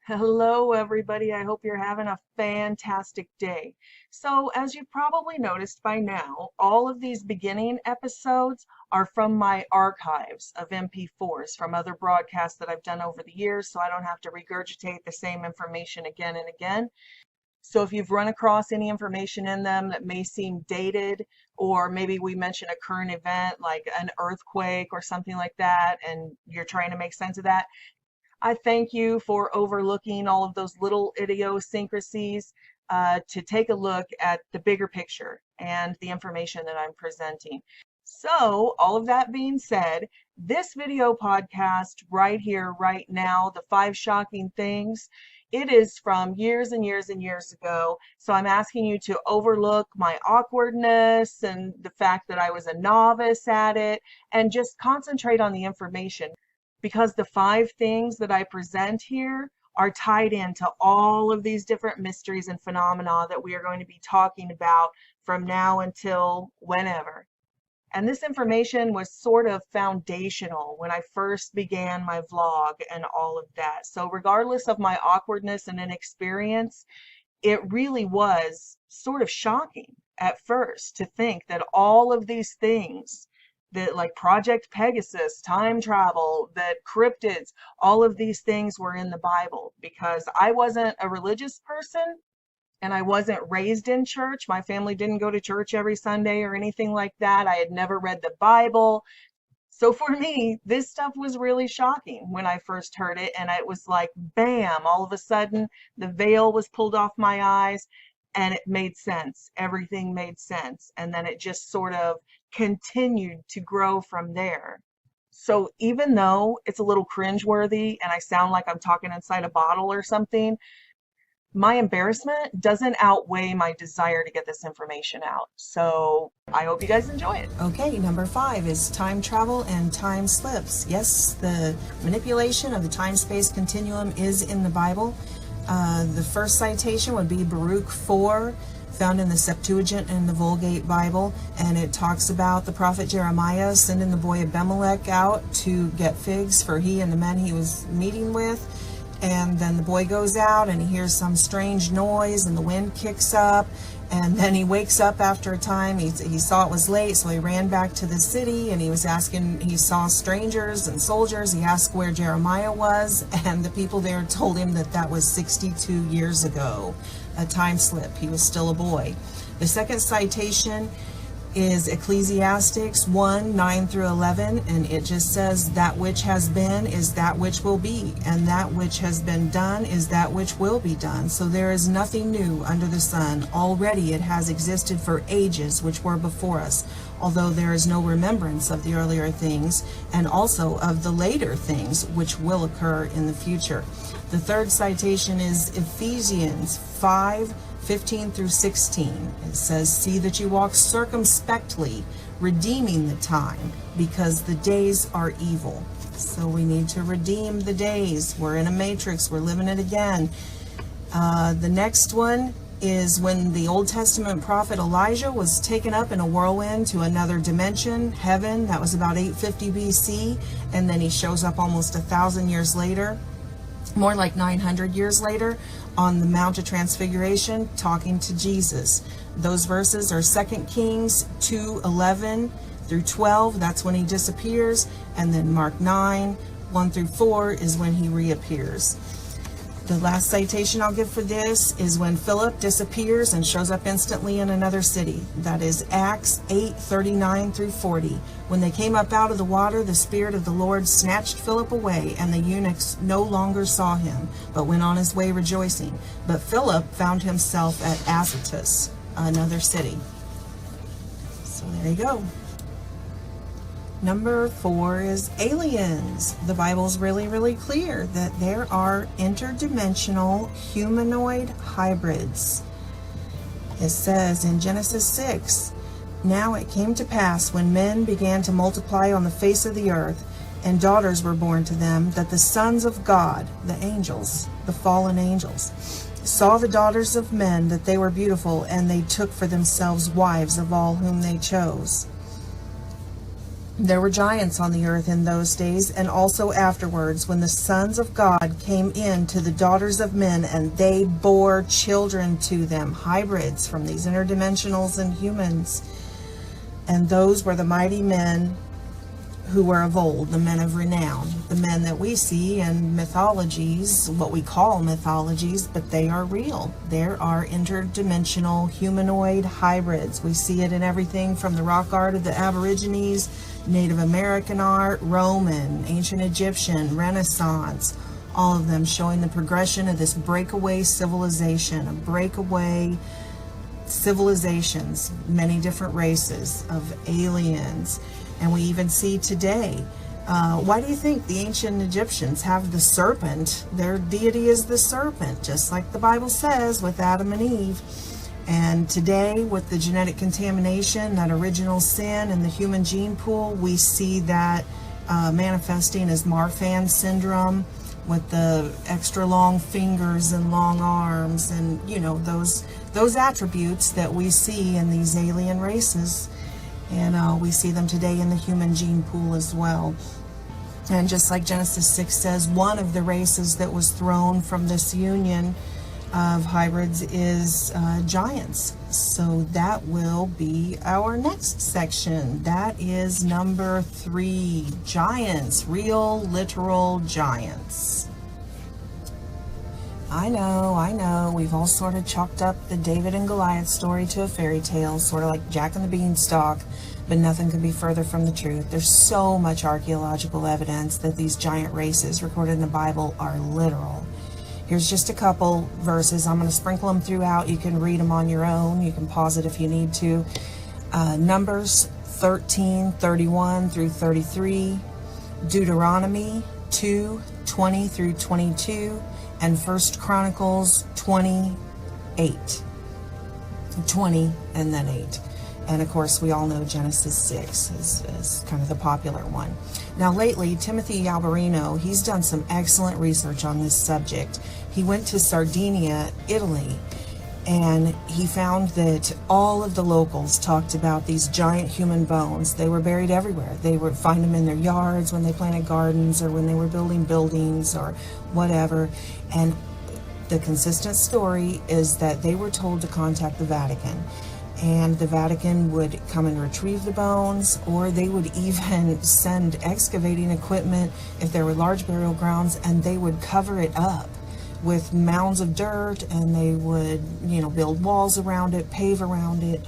Hello, everybody. I hope you're having a fantastic day. So, as you've probably noticed by now, all of these beginning episodes are from my archives of MP4s from other broadcasts that I've done over the years, so I don't have to regurgitate the same information again and again. So, if you've run across any information in them that may seem dated, or maybe we mention a current event like an earthquake or something like that, and you're trying to make sense of that, I thank you for overlooking all of those little idiosyncrasies to take a look at the bigger picture and the information that I'm presenting. So, all of that being said, this video podcast right here, right now, the 5 shocking things, it is from years and years and years ago. So I'm asking you to overlook my awkwardness and the fact that I was a novice at it and just concentrate on the information, because the 5 things that I present here are tied into all of these different mysteries and phenomena that we are going to be talking about from now until whenever. And this information was sort of foundational when I first began my vlog and all of that. So regardless of my awkwardness and inexperience, it really was sort of shocking at first to think that all of these things, that like Project Pegasus, time travel, that cryptids, all of these things were in the Bible, because I wasn't a religious person and I wasn't raised in church. My family didn't go to church every Sunday or anything like that. I had never read the Bible. So for me, this stuff was really shocking when I first heard it, and it was like, bam, all of a sudden the veil was pulled off my eyes and it made sense. Everything made sense. And then it just sort of continued to grow from there. So even though it's a little cringeworthy and I sound like I'm talking inside a bottle or something, my embarrassment doesn't outweigh my desire to get this information out. So I hope you guys enjoy it. Okay, number 5 is time travel and time slips. Yes, the manipulation of the time-space continuum is in the Bible. The first citation would be Baruch 4, found in the Septuagint and the Vulgate Bible, and it talks about the prophet Jeremiah sending the boy Abimelech out to get figs for he and the men he was meeting with. And then the boy goes out and he hears some strange noise and the wind kicks up, and then he wakes up after a time. He saw it was late, so he ran back to the city and he was asking, he saw strangers and soldiers. He asked where Jeremiah was, and the people there told him that that was 62 years ago, a time slip. He was still a boy. The second citation is Ecclesiastes 1, 9 through 11, and it just says, that which has been is that which will be, and that which has been done is that which will be done. So there is nothing new under the sun. Already it has existed for ages which were before us, although there is no remembrance of the earlier things, and also of the later things which will occur in the future. The third citation is Ephesians 5, 15 through 16. It says, see that you walk circumspectly, redeeming the time, because the days are evil. So we need to redeem the days. We're in a matrix. We're living it again. The next one is when the Old Testament prophet Elijah was taken up in a whirlwind to another dimension, heaven. That was about 850 BC. And then he shows up almost 1,000 years later, more like 900 years later, on the Mount of Transfiguration, talking to Jesus. Those verses are 2 Kings 2, 11 through 12. That's when he disappears. And then Mark 9, 1 through 4 is when he reappears. The last citation I'll give for this is when Philip disappears and shows up instantly in another city. That is Acts 8, 39 through 40. When they came up out of the water, the Spirit of the Lord snatched Philip away, and the eunuchs no longer saw him, but went on his way rejoicing. But Philip found himself at Azotus, another city. So there you go. Number 4 is aliens. The Bible's really, really clear that there are interdimensional humanoid hybrids. It says in Genesis 6, now it came to pass when men began to multiply on the face of the earth, and daughters were born to them, that the sons of God, the angels, the fallen angels, saw the daughters of men that they were beautiful, and they took for themselves wives of all whom they chose. There were giants on the earth in those days, and also afterwards, when the sons of God came in to the daughters of men, and they bore children to them, hybrids from these interdimensionals and humans. And those were the mighty men who were of old, the men of renown, the men that we see in mythologies, what we call mythologies, but they are real. There are interdimensional humanoid hybrids. We see it in everything from the rock art of the Aborigines, Native American art, Roman, ancient Egyptian, Renaissance, all of them showing the progression of this breakaway civilization, of breakaway civilizations, many different races of aliens. And we even see today, why do you think the ancient Egyptians have the serpent? Their deity is the serpent, just like the Bible says with Adam and Eve. And today, with the genetic contamination, that original sin in the human gene pool, we see that manifesting as Marfan syndrome with the extra long fingers and long arms, and you know, those attributes that we see in these alien races. And we see them today in the human gene pool as well. And just like Genesis 6 says, one of the races that was thrown from this union of hybrids is giants. So that will be our next section. That is number 3, giants, real, literal giants. I know, we've all sort of chalked up the David and Goliath story to a fairy tale, sort of like Jack and the Beanstalk, but nothing could be further from the truth. There's so much archaeological evidence that these giant races recorded in the Bible are literal. Here's just a couple verses. I'm going to sprinkle them throughout. You can read them on your own. You can pause it if you need to. Numbers 13:31 through 33, Deuteronomy 2:20 through 22, and 1 Chronicles 28. 20 and then 8. And of course, we all know Genesis 6 is kind of the popular one. Now lately, Timothy Alberino, he's done some excellent research on this subject. He went to Sardinia, Italy, and he found that all of the locals talked about these giant human bones. They were buried everywhere. They would find them in their yards when they planted gardens, or when they were building buildings or whatever. And the consistent story is that they were told to contact the Vatican, and the Vatican would come and retrieve the bones, or they would even send excavating equipment if there were large burial grounds, and they would cover it up with mounds of dirt, and they would, you know, build walls around it, pave around it.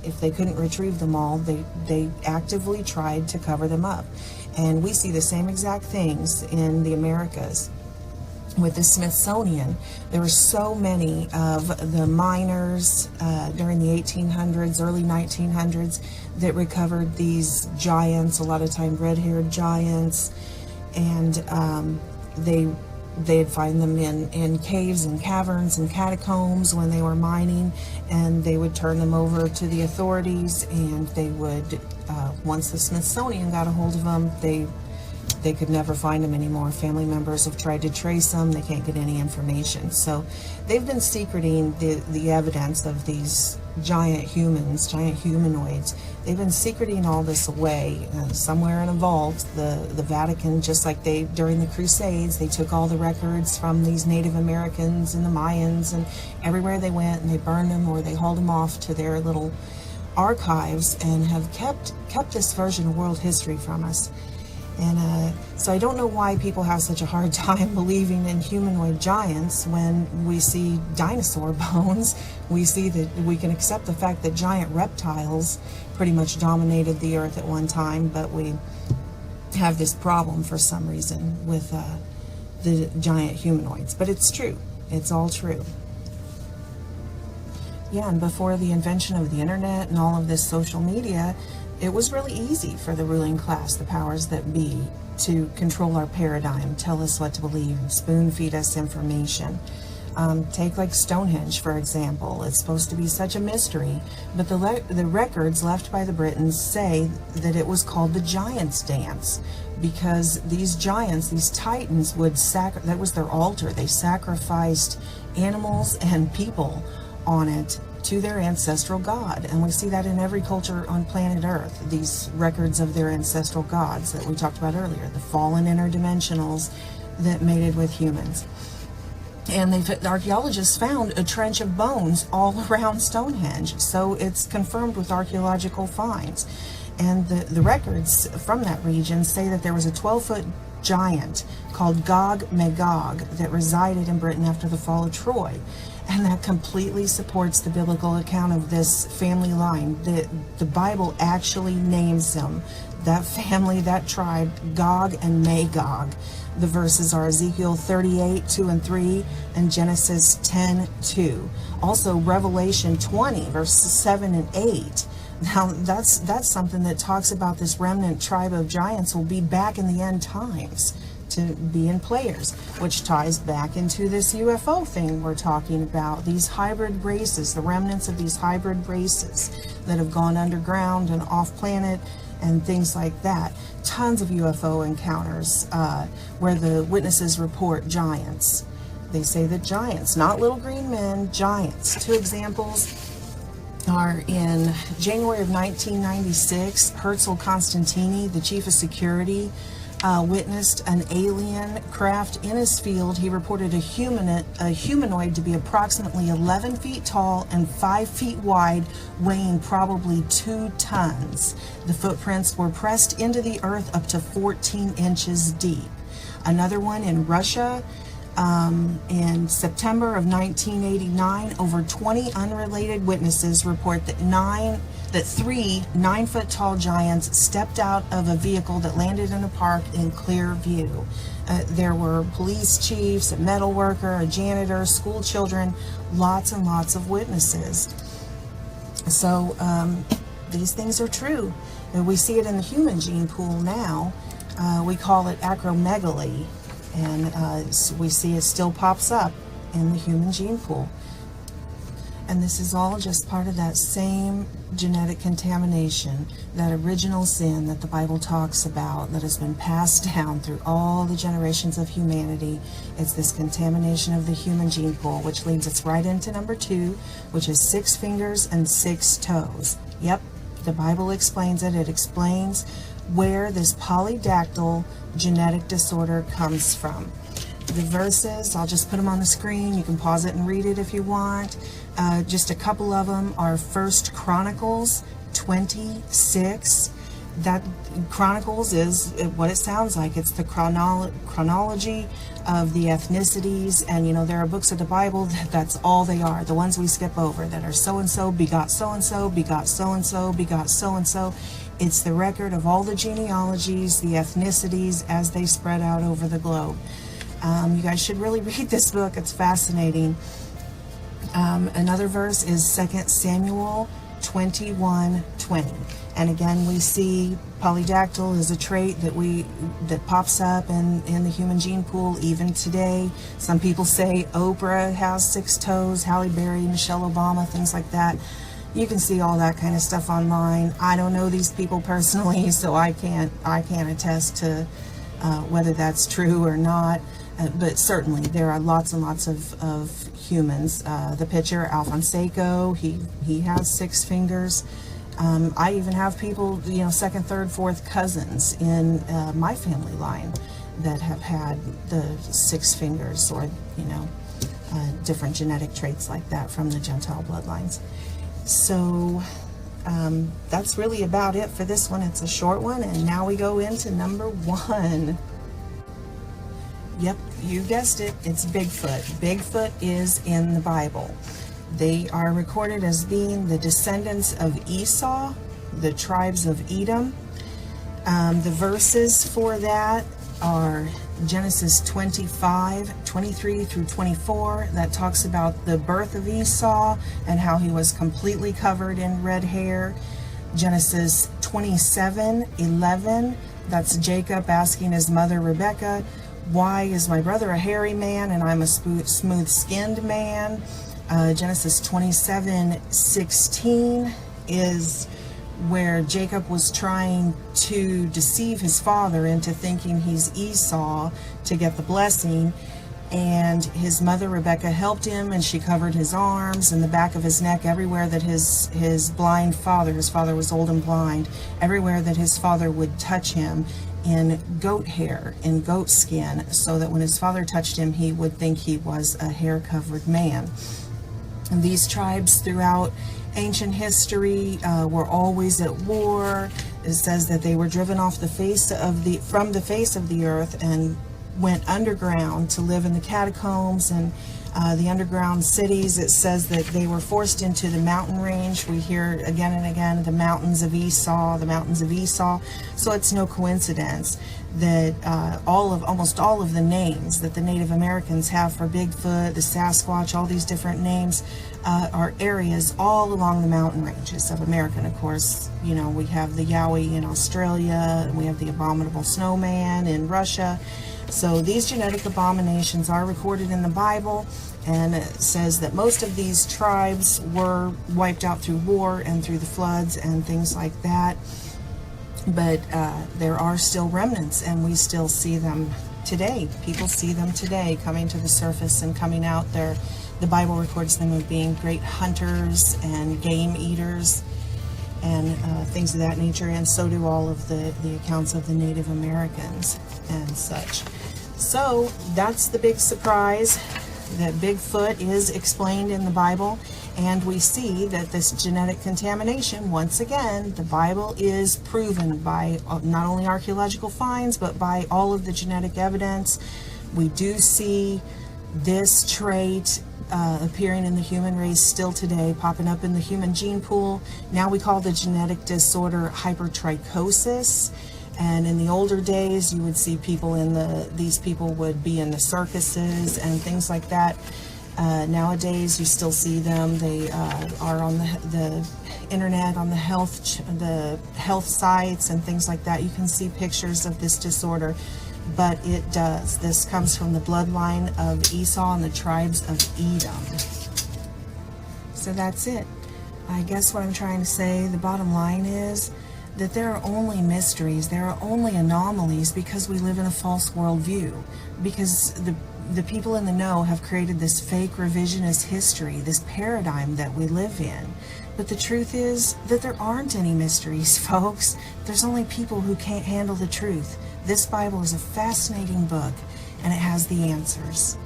If they couldn't retrieve them all, they actively tried to cover them up. And we see the same exact things in the Americas. With the Smithsonian, there were so many of the miners during the 1800s, early 1900s, that recovered these giants, a lot of time red-haired giants, and they'd find them in caves and caverns and catacombs when they were mining, and they would turn them over to the authorities, and they would, once the Smithsonian got a hold of them, they could never find them anymore. Family members have tried to trace them. They can't get any information. So they've been secreting the evidence of these giant humans, giant humanoids. They've been secreting all this away somewhere in a vault. The Vatican, just like they, during the Crusades, they took all the records from these Native Americans and the Mayans, and everywhere they went, and they burned them, or they hauled them off to their little archives, and have kept this version of world history from us. And so I don't know why people have such a hard time believing in humanoid giants when we see dinosaur bones. We see that we can accept the fact that giant reptiles pretty much dominated the earth at one time, but we have this problem for some reason with the giant humanoids. But it's true. It's all true. Yeah, and before the invention of the internet and all of this social media, it was really easy for the ruling class, the powers that be, to control our paradigm, tell us what to believe, and spoon feed us information. Take like Stonehenge, for example. It's supposed to be such a mystery, but the records left by the Britons say that it was called the Giants' Dance, because these giants, these titans, that was their altar. They sacrificed animals and people on it to their ancestral god. And we see that in every culture on planet Earth, these records of their ancestral gods that we talked about earlier, the fallen interdimensionals that mated with humans. And archaeologists found a trench of bones all around Stonehenge, so it's confirmed with archaeological finds. And the records from that region say that there was a 12-foot giant called Gog Magog that resided in Britain after the fall of Troy. And that completely supports the biblical account of this family line. The Bible actually names them, that family, that tribe, Gog and Magog. The verses are Ezekiel 38, 2 and 3, and Genesis 10, 2. Also Revelation 20, verses 7 and 8. Now, that's something that talks about this remnant tribe of giants will be back in the end times to be in players, which ties back into this UFO thing we're talking about. These hybrid races, the remnants of these hybrid races that have gone underground and off planet and things like that. Tons of UFO encounters where the witnesses report giants. They say that giants, not little green men, giants. Two examples are in January of 1996, Herzl Constantini, the chief of security, witnessed an alien craft in his field. He reported a humanoid to be approximately 11 feet tall and 5 feet wide, weighing probably 2 tons. The footprints were pressed into the earth up to 14 inches deep. Another one in Russia, in September of 1989, over 20 unrelated witnesses report that 3 9-foot tall giants stepped out of a vehicle that landed in a park in clear view. There were police chiefs, a metal worker, a janitor, school children, lots and lots of witnesses. So these things are true. And we see it in the human gene pool now. We call it acromegaly. And so we see it still pops up in the human gene pool. And this is all just part of that same genetic contamination, that original sin that the Bible talks about, that has been passed down through all the generations of humanity. It's this contamination of the human gene pool, which leads us right into number 2, which is 6 fingers and 6 toes. Yep, the Bible explains it. It explains where this polydactyl genetic disorder comes from. The verses, I'll just put them on the screen. You can pause it and read it if you want. Just a couple of them are 1 Chronicles 26. That Chronicles is what it sounds like. It's the chronology of the ethnicities, and you know, there are books of the Bible that's all they are, the ones we skip over, that are so-and-so begot so-and-so, begot so-and-so, begot so-and-so. It's the record of all the genealogies, the ethnicities as they spread out over the globe. You guys should really read this book. It's fascinating. Another verse is 2 Samuel 21:20. And again, we see polydactyl is a trait that pops up in the human gene pool even today. Some people say Oprah has 6 toes, Halle Berry, Michelle Obama, things like that. You can see all that kind of stuff online. I don't know these people personally, so I can't attest to whether that's true or not. But certainly there are lots and lots of humans. The picture, Alphonse Seiko, he has 6 fingers. I even have people, you know, 2nd, 3rd, 4th cousins in my family line that have had the 6 fingers, or, you know, different genetic traits like that from the Gentile bloodlines. So that's really about it for this one. It's a short one, and now we go into number 1. Yep, you guessed it, it's Bigfoot. Bigfoot is in the Bible. They are recorded as being the descendants of Esau, the tribes of Edom. The verses for that are Genesis 25:23 through 24. That talks about the birth of Esau and how he was completely covered in red hair. Genesis 27:11, that's Jacob asking his mother Rebekah, "Why is my brother a hairy man and I'm a smooth-skinned man?" Genesis 27:16 is where Jacob was trying to deceive his father into thinking he's Esau to get the blessing. and his mother Rebecca helped him, and she covered his arms and the back of his neck, everywhere that his blind father, his father was old and blind, everywhere that his father would touch him, in goat hair, in goat skin, so that when his father touched him, he would think he was a hair-covered man. And these tribes throughout ancient history were always at war. It says that they were driven off the face of from the face of the earth and went underground to live in the catacombs and the underground cities. It says that they were forced into the mountain range. We hear again and again the mountains of Esau, the mountains of Esau. So it's no coincidence that almost all of the names that the Native Americans have for Bigfoot, the Sasquatch, all these different names are areas all along the mountain ranges of America. And of course, you know, we have the Yowie in Australia, and we have the abominable snowman in Russia. So these genetic abominations are recorded in the Bible, and it says that most of these tribes were wiped out through war and through the floods and things like that. But there are still remnants, and we still see them today. People see them today coming to the surface and coming out there. The Bible records them as being great hunters and game eaters and things of that nature, and so do all of the accounts of the Native Americans and such. So that's the big surprise, that Bigfoot is explained in the Bible, and we see that this genetic contamination, once again, the Bible is proven by not only archaeological finds, but by all of the genetic evidence. We do see this trait appearing in the human race still today, popping up in the human gene pool. Now we call the genetic disorder hypertrichosis. And in the older days, you would see people these people would be in the circuses and things like that. Nowadays, you still see them. They are on the internet, on the health sites and things like that. You can see pictures of this disorder, but it does. This comes from the bloodline of Esau and the tribes of Edom. So that's it. I guess what I'm trying to say, the bottom line is that there are only mysteries, there are only anomalies, because we live in a false worldview, because the people in the know have created this fake revisionist history, this paradigm that we live in. But the truth is that there aren't any mysteries, folks. There's only people who can't handle the truth. This Bible is a fascinating book, and it has the answers.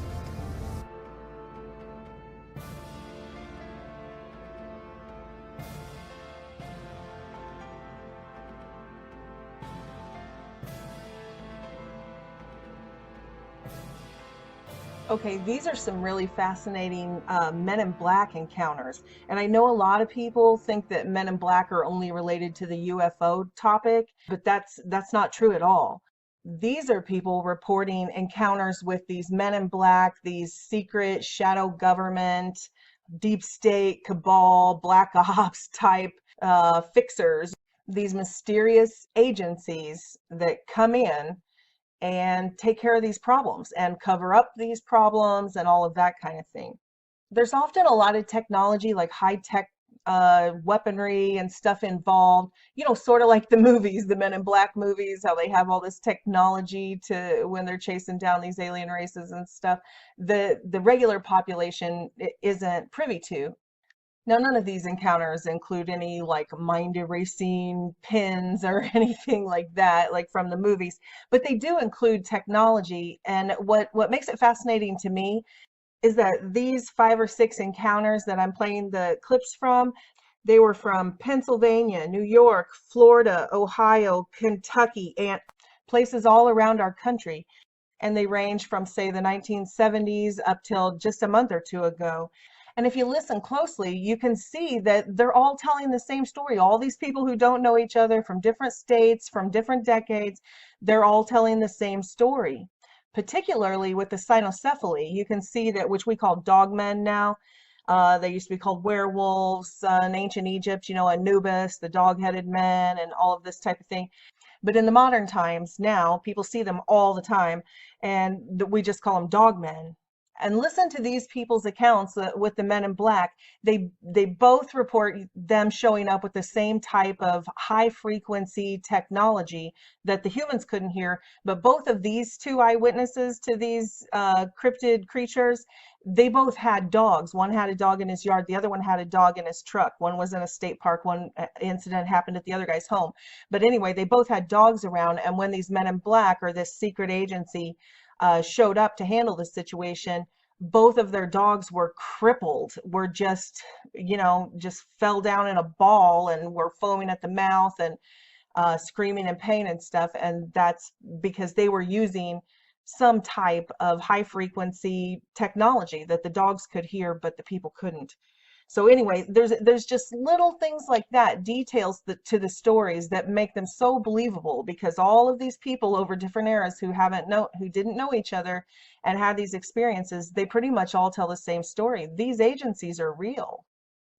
Okay, these are some really fascinating Men in Black encounters. And I know a lot of people think that Men in Black are only related to the UFO topic, but that's not true at all. These are people reporting encounters with these Men in Black, these secret shadow government, deep state, cabal, black ops type fixers, these mysterious agencies that come in and take care of these problems and cover up these problems and all of that kind of thing. There's often a lot of technology, like high-tech weaponry and stuff involved, you know, sort of like the movies, the Men in Black movies, how they have all this technology to when they're chasing down these alien races and stuff. The regular population isn't privy to. Now, none of these encounters include any like mind erasing pins or anything like that, like from the movies, but they do include technology. And what makes it fascinating to me is that these 5 or 6 encounters that I'm playing the clips from, they were from Pennsylvania, New York, Florida, Ohio, Kentucky, and places all around our country. And they range from, say, the 1970s up till just a month or two ago. And if you listen closely, you can see that they're all telling the same story. All these people who don't know each other from different states, from different decades, they're all telling the same story. Particularly with the cynocephaly, you can see that, which we call dogmen now. They used to be called werewolves in ancient Egypt, you know, Anubis, the dog-headed men, and all of this type of thing. But in the modern times now, people see them all the time, and we just call them dogmen. And listen to these people's accounts with the men in black. They both report them showing up with the same type of high frequency technology that the humans couldn't hear. But both of these two eyewitnesses to these cryptid creatures, they both had dogs. One had a dog in his yard, the other one had a dog in his truck. One was in a state park, one incident happened at the other guy's home. But anyway, they both had dogs around, and when these men in black, or this secret agency, showed up to handle the situation, both of their dogs were crippled, were just, just fell down in a ball and were foaming at the mouth and screaming in pain and stuff. And that's because they were using some type of high frequency technology that the dogs could hear, but the people couldn't. So anyway, there's just little things like that, details to the stories that make them so believable, because all of these people over different eras who didn't know each other and had these experiences, they pretty much all tell the same story. These agencies are real.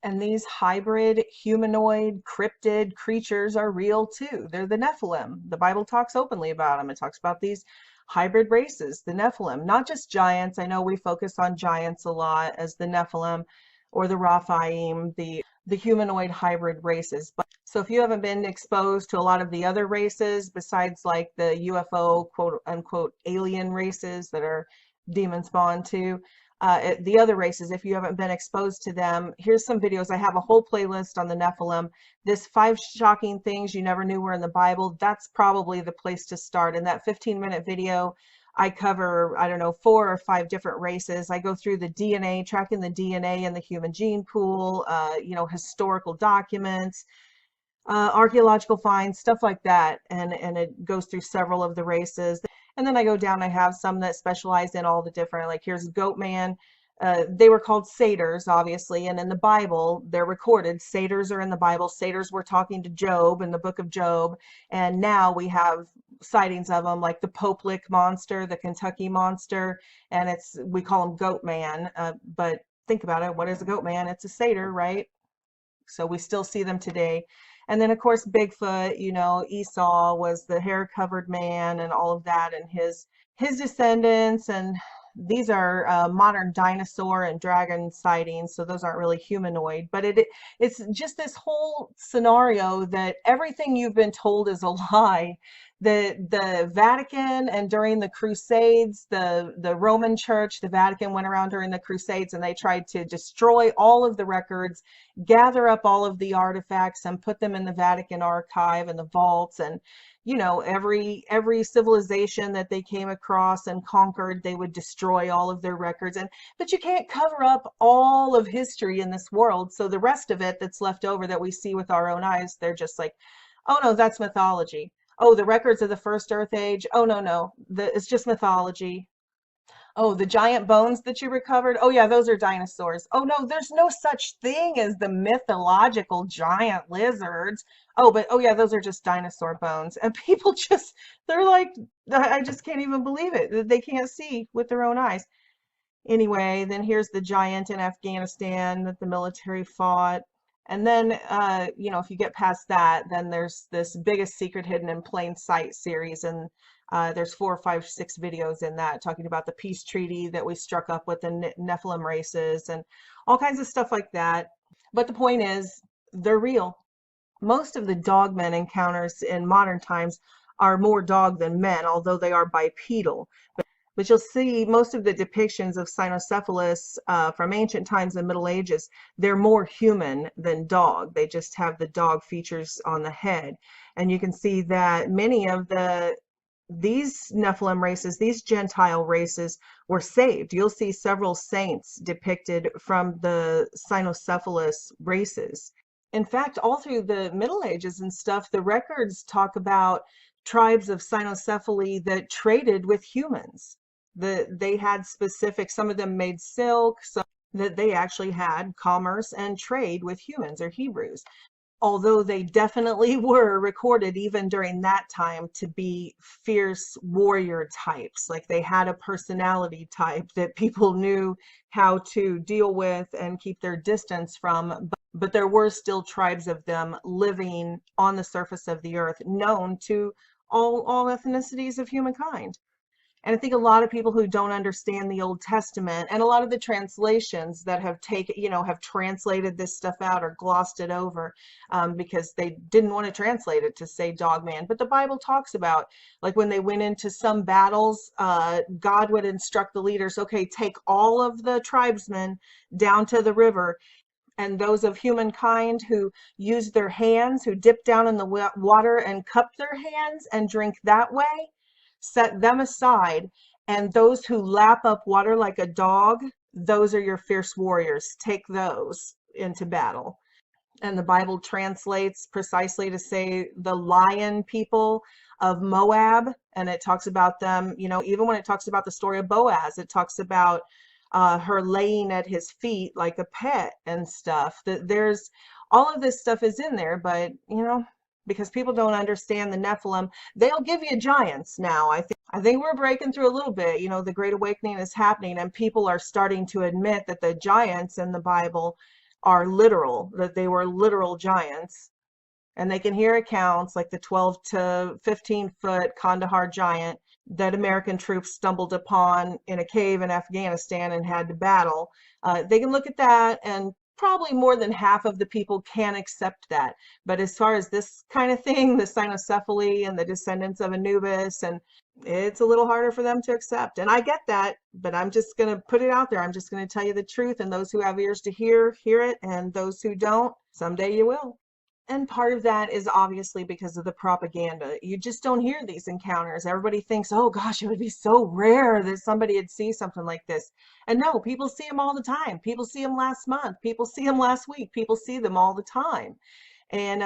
And these hybrid humanoid cryptid creatures are real too. They're the Nephilim. The Bible talks openly about them. It talks about these hybrid races, the Nephilim, not just giants. I know we focus on giants a lot as the Nephilim, or the Raphaim, the humanoid hybrid races. But so if you haven't been exposed to a lot of the other races besides like the UFO quote unquote alien races that are demon spawn too, the other races, if you haven't been exposed to them, here's some videos. I have a whole playlist on the Nephilim. This 5 shocking things you never knew were in the Bible. That's probably the place to start. In that 15-minute video, I cover, I don't know, 4 or 5 different races. I go through the DNA, tracking the DNA in the human gene pool, historical documents, archaeological finds, stuff like that. And it goes through several of the races. And then I go down, I have some that specialize in all the different, like here's Goat Man. They were called satyrs, obviously, and in the Bible, they're recorded. Satyrs are in the Bible. Satyrs were talking to Job in the book of Job, and now we have sightings of them, like the Pope Lick monster, the Kentucky monster, and we call him Goat Man. But think about it, what is a Goat Man? It's a satyr, right? So we still see them today. And then of course Bigfoot, Esau was the hair-covered man and all of that, and his descendants. And these are modern dinosaur and dragon sightings, so those aren't really humanoid, but it's just this whole scenario that everything you've been told is a lie. The Vatican, and during the Crusades, the Roman Church, the Vatican went around during the Crusades and they tried to destroy all of the records, gather up all of the artifacts and put them in the Vatican archive and the vaults. And every civilization that they came across and conquered, they would destroy all of their records. But you can't cover up all of history in this world. So the rest of it that's left over that we see with our own eyes, they're just like, oh no, that's mythology. Oh, the records of the first Earth Age. Oh no, it's just mythology. Oh, the giant bones that you recovered. Oh yeah, those are dinosaurs. Oh no, there's no such thing as the mythological giant lizards. Oh yeah, those are just dinosaur bones. And people they're like, I just can't even believe it. They can't see with their own eyes. Anyway, then here's the giant in Afghanistan that the military fought. And then, if you get past that, then there's this Biggest Secret Hidden in Plain Sight series. And there's 4, 5, 6 videos in that talking about the peace treaty that we struck up with the Nephilim races and all kinds of stuff like that. But the point is, they're real. Most of the dogmen encounters in modern times are more dog than men, although they are bipedal. But you'll see most of the depictions of cynocephalus from ancient times and Middle Ages, they're more human than dog. They just have the dog features on the head. And you can see that many of these Nephilim races, these Gentile races, were saved. You'll see several saints depicted from the cynocephalus races. In fact, all through the Middle Ages and stuff, the records talk about tribes of cynocephaly that traded with humans. They had specific, some of them made silk, so that they actually had commerce and trade with humans or Hebrews. Although they definitely were recorded even during that time to be fierce warrior types. Like they had a personality type that people knew how to deal with and keep their distance from. But there were still tribes of them living on the surface of the earth, known to all ethnicities of humankind. And I think a lot of people who don't understand the Old Testament and a lot of the translations that have taken, have translated this stuff out or glossed it over, because they didn't want to translate it to say dog man. But the Bible talks about, like, when they went into some battles, God would instruct the leaders, okay, take all of the tribesmen down to the river, and those of humankind who use their hands, who dip down in the water and cup their hands and drink that way, set them aside. And those who lap up water like a dog, those are your fierce warriors. Take those into battle. And the Bible translates precisely to say the lion people of Moab, and it talks about them, even when it talks about the story of Boaz, it talks about her laying at his feet like a pet and stuff. That there's all of this stuff is in there, but because people don't understand the Nephilim, they'll give you giants now. I think we're breaking through a little bit. The Great Awakening is happening, and people are starting to admit that the giants in the Bible are literal, that they were literal giants. And they can hear accounts like the 12 to 15 foot Kandahar giant that American troops stumbled upon in a cave in Afghanistan and had to battle. They can look at that, and probably more than half of the people can accept that. But as far as this kind of thing, the cynocephaly and the descendants of Anubis, and it's a little harder for them to accept. And I get that, but I'm just going to put it out there. I'm just going to tell you the truth, and those who have ears to hear it, and those who don't, someday you will. And part of that is obviously because of the propaganda. You just don't hear these encounters. Everybody thinks, oh gosh, it would be so rare that somebody would see something like this. And no, people see them all the time. People see them last month. People see them last week. People see them all the time. And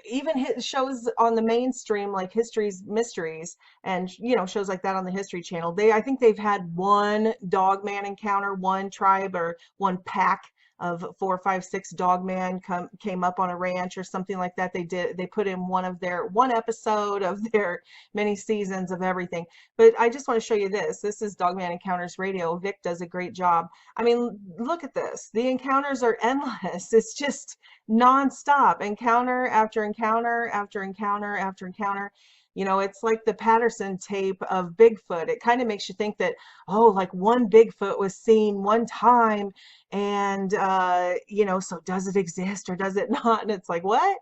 even shows on the mainstream, like History's Mysteries, and shows like that on the History Channel, I think they've had one dogman encounter, one tribe or one pack of 4, 5, 6 dogman came up on a ranch or something like that. They put in one episode of their many seasons of everything. But I just want to show you this. This is Dogman Encounters Radio. Vic does a great job. I mean, look at this. The encounters are endless. It's just nonstop. Encounter after encounter after encounter after encounter. It's like the Patterson tape of Bigfoot. It kind of makes you think that, oh, like one Bigfoot was seen one time, and so does it exist or does it not? And it's like, what?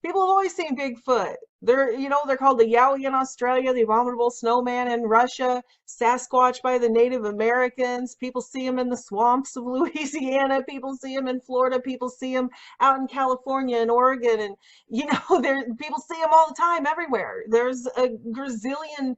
People have always seen Bigfoot. They're called the Yowie in Australia, the abominable snowman in Russia, Sasquatch by the Native Americans. People see them in the swamps of Louisiana. People see them in Florida. People see them out in California and Oregon. And, people see them all the time everywhere. There's a gazillion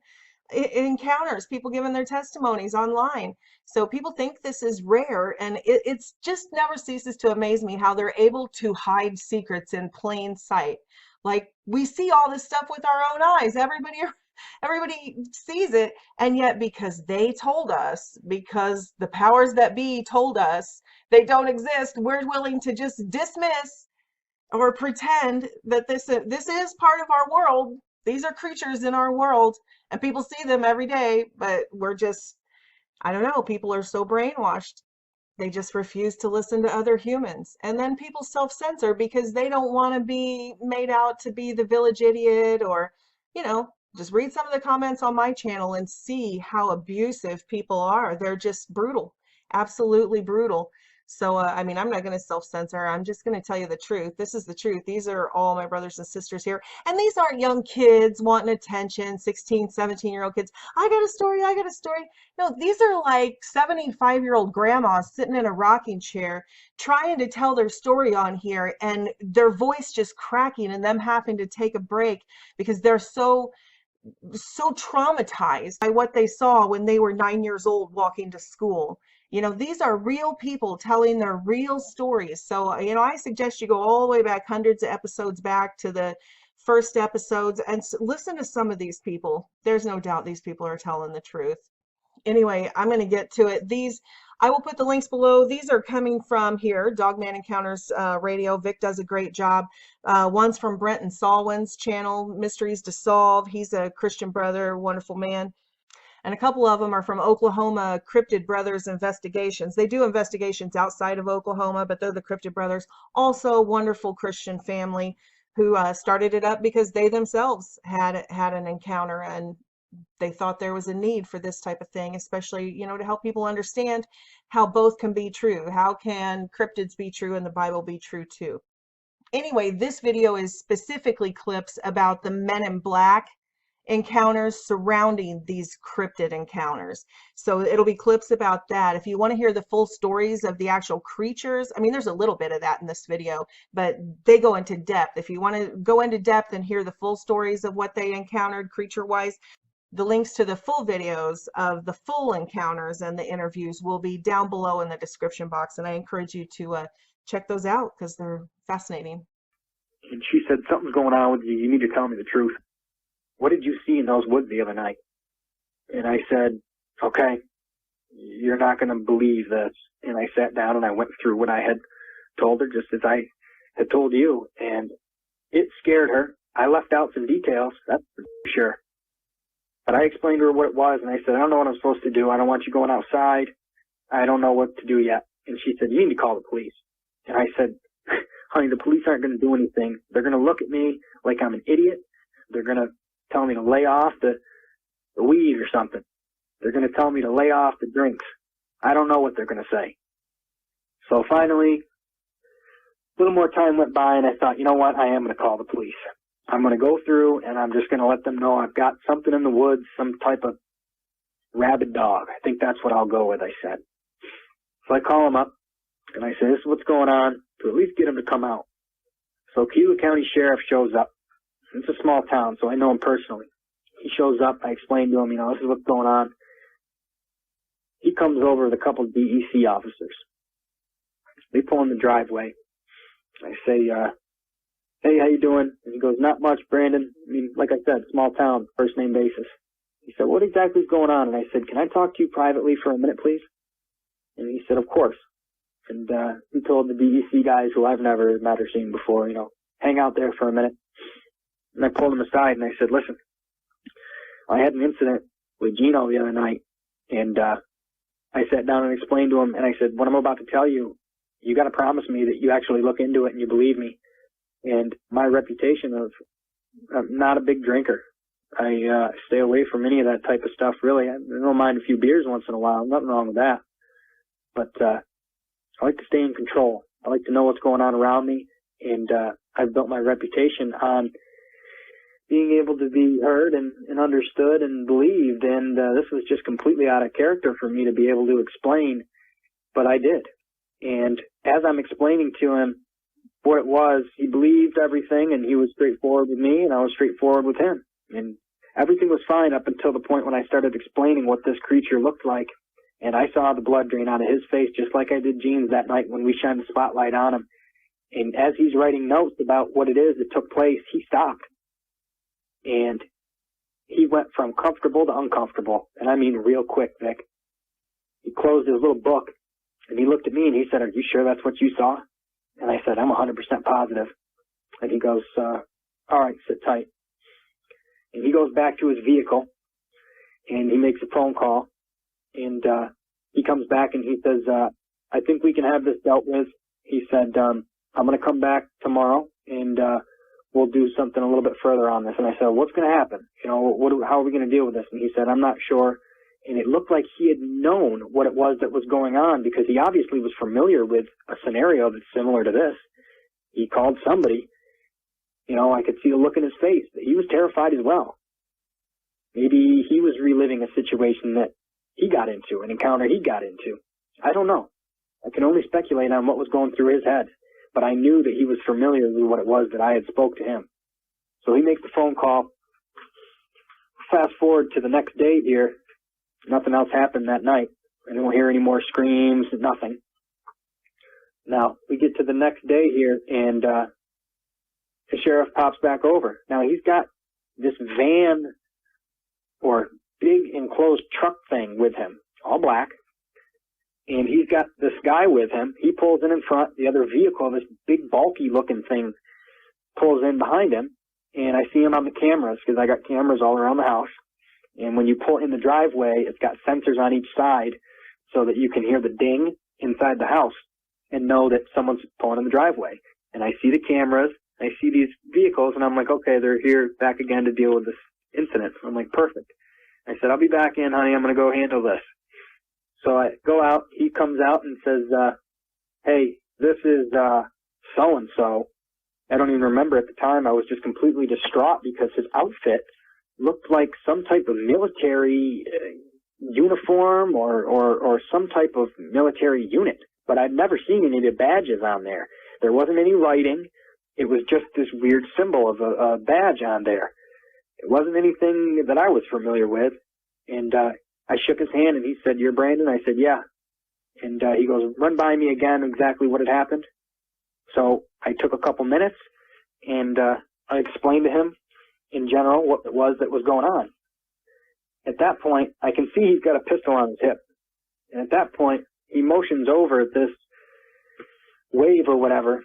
encounters, people giving their testimonies online. So people think this is rare, and it's just never ceases to amaze me how they're able to hide secrets in plain sight. Like, we see all this stuff with our own eyes. Everybody sees it, and yet because they told us, because the powers that be told us they don't exist, we're willing to just dismiss or pretend that this is part of our world. These are creatures in our world, and people see them every day, but we're just, I don't know, people are so brainwashed. They just refuse to listen to other humans. And then people self-censor because they don't want to be made out to be the village idiot, or, just read some of the comments on my channel and see how abusive people are. They're just brutal, absolutely brutal. So, I'm not going to self-censor. I'm just going to tell you the truth. This is the truth. These are all my brothers and sisters here. And these aren't young kids wanting attention, 16, 17-year-old kids. I got a story. I got a story. No, these are like 75-year-old grandmas sitting in a rocking chair trying to tell their story on here, and their voice just cracking and them having to take a break because they're so traumatized by what they saw when they were 9 years old walking to school. These are real people telling their real stories. So, I suggest you go all the way back, hundreds of episodes back to the first episodes, and listen to some of these people. There's no doubt these people are telling the truth. Anyway, I'm going to get to it. I will put the links below. These are coming from here, Dogman Encounters Radio. Vic does a great job. One's from Brent and Salwin's channel, Mysteries to Solve. He's a Christian brother, wonderful man. And a couple of them are from Oklahoma Cryptid Brothers Investigations. They do investigations outside of Oklahoma, but they're the Cryptid Brothers. Also a wonderful Christian family who started it up because they themselves had an encounter, and they thought there was a need for this type of thing, especially, to help people understand how both can be true. How can cryptids be true and the Bible be true too? Anyway, this video is specifically clips about the Men in Black encounters surrounding these cryptid encounters. So it'll be clips about that. If you want to hear the full stories of the actual creatures, I mean, there's a little bit of that in this video, but they go into depth. If you want to go into depth and hear the full stories of what they encountered creature-wise, the links to the full videos of the full encounters and the interviews will be down below in the description box, and I encourage you to check those out because they're fascinating. And she said, something's going on with you. You need to tell me the truth. What did you see in those woods the other night? And I said, okay, you're not going to believe this. And I sat down and I went through what I had told her, just as I had told you. And it scared her. I left out some details, that's for sure. But I explained to her what it was, and I said, I don't know what I'm supposed to do. I don't want you going outside. I don't know what to do yet. And she said, you need to call the police. And I said, honey, the police aren't going to do anything. They're going to look at me like I'm an idiot. They're going to tell me to lay off the weed or something. They're going to tell me to lay off the drinks. I don't know what they're going to say. So finally, a little more time went by, and I thought, you know what? I am going to call the police. I'm going to go through, and I'm just going to let them know I've got something in the woods, some type of rabid dog. I think that's what I'll go with, I said. So I call them up, and I say, this is what's going on, to at least get them to come out. So Kiowa County Sheriff shows up. It's a small town, so I know him personally. He shows up. I explain to him, this is what's going on. He comes over with a couple of DEC officers. They pull in the driveway. I say, hey, how you doing? And he goes, not much, Brandon. I mean, like I said, small town, first name basis. He said, what exactly is going on? And I said, can I talk to you privately for a minute, please? And he said, of course. And he told the DEC guys, who I've never met or seen before, hang out there for a minute. And I pulled him aside and I said, listen, I had an incident with Gino the other night. And I sat down and explained to him, and I said, what I'm about to tell you, you got to promise me that you actually look into it and you believe me. And my reputation of I'm not a big drinker. I stay away from any of that type of stuff, really. I don't mind a few beers once in a while. Nothing wrong with that. But I like to stay in control. I like to know what's going on around me. And I've built my reputation on being able to be heard and understood and believed. And this was just completely out of character for me to be able to explain. But I did. And as I'm explaining to him what it was, he believed everything, and he was straightforward with me, and I was straightforward with him. And everything was fine up until the point when I started explaining what this creature looked like. And I saw the blood drain out of his face, just like I did Gene's that night when we shined the spotlight on him. And as he's writing notes about what it is that took place, he stopped. And he went from comfortable to uncomfortable. And I mean real quick, Vic. He closed his little book, and he looked at me, and he said, are you sure that's what you saw? And I said, I'm 100% positive. And he goes, all right, sit tight. And he goes back to his vehicle, and he makes a phone call. And he comes back, and he says, I think we can have this dealt with. He said, I'm going to come back tomorrow, and we'll do something a little bit further on this. And I said, what's going to happen? How are we going to deal with this? And he said, I'm not sure. And it looked like he had known what it was that was going on, because he obviously was familiar with a scenario that's similar to this. He called somebody. I could see the look in his face that he was terrified as well. Maybe he was reliving a situation that he got into, an encounter he got into. I don't know. I can only speculate on what was going through his head. But I knew that he was familiar with what it was that I had spoke to him. So he makes the phone call. Fast forward to the next day here. Nothing else happened that night. I didn't hear any more screams, nothing. Now, we get to the next day here, and the sheriff pops back over. Now, he's got this van or big enclosed truck thing with him, all black. And he's got this guy with him. He pulls in front. The other vehicle, this big bulky looking thing, pulls in behind him. And I see him on the cameras, because I got cameras all around the house. And when you pull in the driveway, it's got sensors on each side so that you can hear the ding inside the house and know that someone's pulling in the driveway. And I see the cameras. I see these vehicles, and I'm like, okay, they're here back again to deal with this incident. I'm like, perfect. I said, I'll be back in, honey. I'm going to go handle this. So I go out. He comes out and says, hey, this is so-and-so. I don't even remember at the time. I was just completely distraught because his outfit looked like some type of military uniform or some type of military unit. But I'd never seen any of the badges on there. There wasn't any writing. It was just this weird symbol of a badge on there. It wasn't anything that I was familiar with. And I shook his hand, and he said, you're Brandon? I said, yeah. And he goes, run by me again exactly what had happened. So I took a couple minutes, and I explained to him in general what it was that was going on. At that point, I can see he's got a pistol on his hip. And at that point, he motions over at this wave or whatever,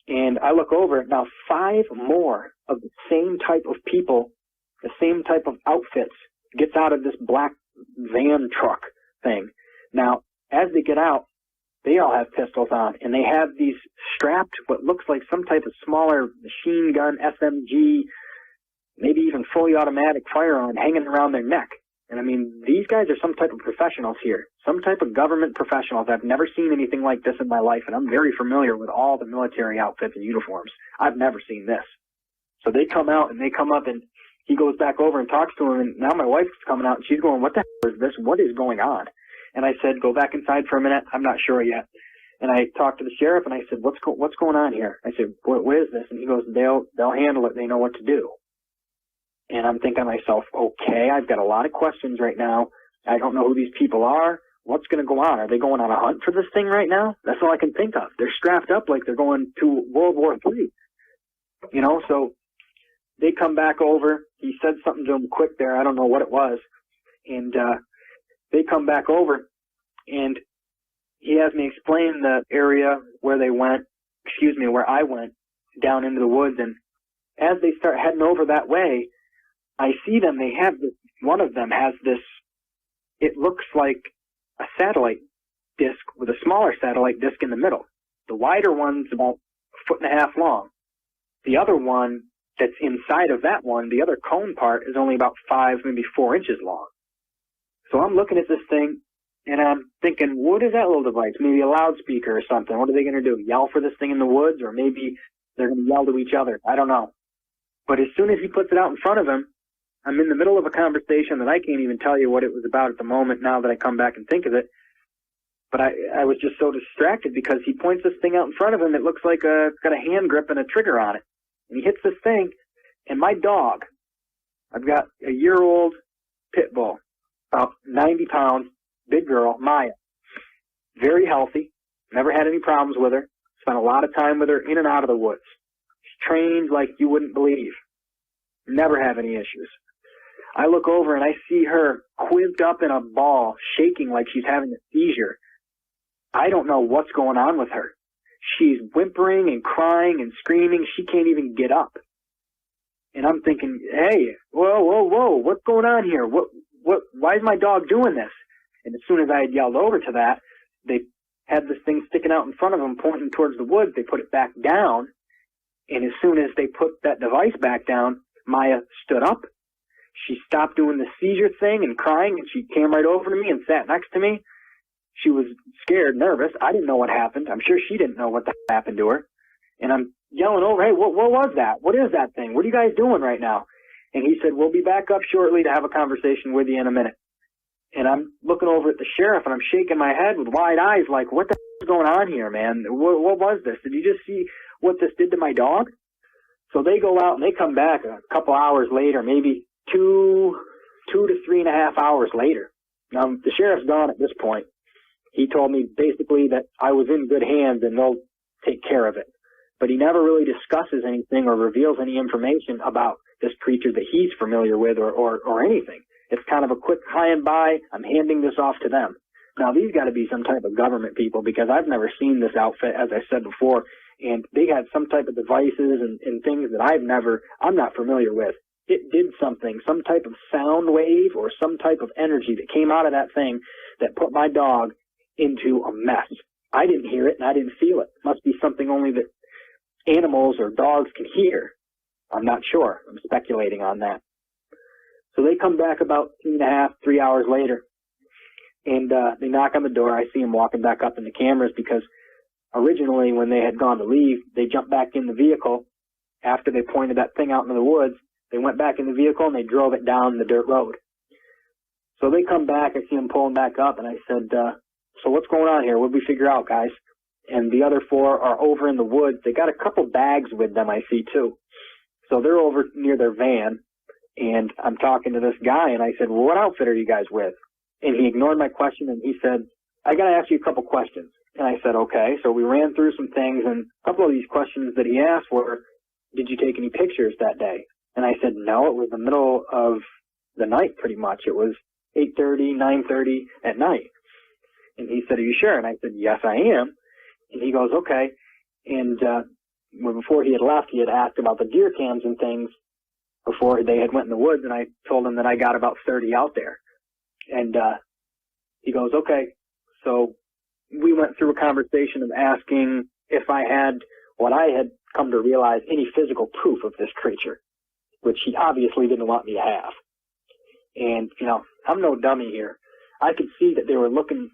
and I look over. Now, 5 more of the same type of people, the same type of outfits, gets out of this black van truck thing. Now, as they get out, they all have pistols on, and they have these strapped, what looks like some type of smaller machine gun, SMG, maybe even fully automatic firearm hanging around their neck. And I mean, these guys are some type of professionals here, some type of government professionals. I've never seen anything like this in my life, and I'm very familiar with all the military outfits and uniforms. I've never seen this. So they come out, and they come up, and he goes back over and talks to him, and now my wife's coming out, and she's going, what the hell is this? What is going on? And I said, go back inside for a minute. I'm not sure yet. And I talked to the sheriff, and I said, what's going on here? I said, what is this? And he goes, they'll handle it. They know what to do. And I'm thinking to myself, okay, I've got a lot of questions right now. I don't know who these people are. What's going to go on? Are they going on a hunt for this thing right now? That's all I can think of. They're strapped up like they're going to World War III. You know, so they come back over. He said something to them quick there. I don't know what it was. And they come back over, and he has me explain the area where they went, where I went, down into the woods. And as they start heading over that way, I see them. They have this, one of them has this, it looks like a satellite disc with a smaller satellite disc in the middle. The wider one's about 1.5 feet long. The other one that's inside of that one, the other cone part, is only about 5, maybe 4 inches long. So I'm looking at this thing, and I'm thinking, what is that little device? Maybe a loudspeaker or something. What are they going to do? Yell for this thing in the woods? Or maybe they're going to yell to each other. I don't know. But as soon as he puts it out in front of him, I'm in the middle of a conversation that I can't even tell you what it was about at the moment now that I come back and think of it. But I was just so distracted because he points this thing out in front of him. It looks like it's got a hand grip and a trigger on it. And he hits this thing, and my dog, I've got a year-old pit bull, about 90 pounds, big girl, Maya, very healthy, never had any problems with her, spent a lot of time with her in and out of the woods. She's trained like you wouldn't believe, never have any issues. I look over and I see her quizzed up in a ball, shaking like she's having a seizure. I don't know what's going on with her. She's whimpering and crying and screaming. She can't even get up. And I'm thinking, hey, whoa, what's going on here? Why is my dog doing this? And as soon as I had yelled over to that, they had this thing sticking out in front of them, pointing towards the woods. They put it back down. And as soon as they put that device back down, Maya stood up. She stopped doing the seizure thing and crying, and she came right over to me and sat next to me. She was scared, nervous. I didn't know what happened. I'm sure she didn't know what happened to her. And I'm yelling over, hey, what was that? What is that thing? What are you guys doing right now? And he said, we'll be back up shortly to have a conversation with you in a minute. And I'm looking over at the sheriff, and I'm shaking my head with wide eyes like, what the is going on here, man? What was this? Did you just see what this did to my dog? So they go out, and they come back a couple hours later, maybe 2 to 3.5 hours later. Now, the sheriff's gone at this point. He told me basically that I was in good hands and they'll take care of it. But he never really discusses anything or reveals any information about this creature that he's familiar with or anything. It's kind of a quick hi and bye. I'm handing this off to them. Now, these got to be some type of government people because I've never seen this outfit, as I said before, and they had some type of devices and things that I'm not familiar with. It did something, some type of sound wave or some type of energy that came out of that thing that put my dog into a mess. I didn't hear it and I didn't feel it. It must be something only that animals or dogs can hear. I'm not sure. I'm speculating on that. So they come back about 2.5, 3 hours later, and they knock on the door. I see them walking back up in the cameras because originally when they had gone to leave, they jumped back in the vehicle after they pointed that thing out into the woods. They went back in the vehicle and they drove it down the dirt road. So they come back. I see them pulling back up, and I said, so what's going on here? What did we figure out, guys? And the other 4 are over in the woods. They got a couple bags with them, I see, too. So they're over near their van, and I'm talking to this guy, and I said, well, what outfit are you guys with? And he ignored my question, and he said, I got to ask you a couple questions. And I said, okay. So we ran through some things, and a couple of these questions that he asked were, did you take any pictures that day? And I said, no, it was the middle of the night pretty much. It was 8:30, 9:30 at night. And he said, are you sure? And I said, yes, I am. And he goes, okay. And before he had left, he had asked about the deer cams and things before they had went in the woods, and I told him that I got about 30 out there. And he goes, okay. So we went through a conversation of asking if I had what I had come to realize, any physical proof of this creature, which he obviously didn't want me to have. And, you know, I'm no dummy here. I could see that they were looking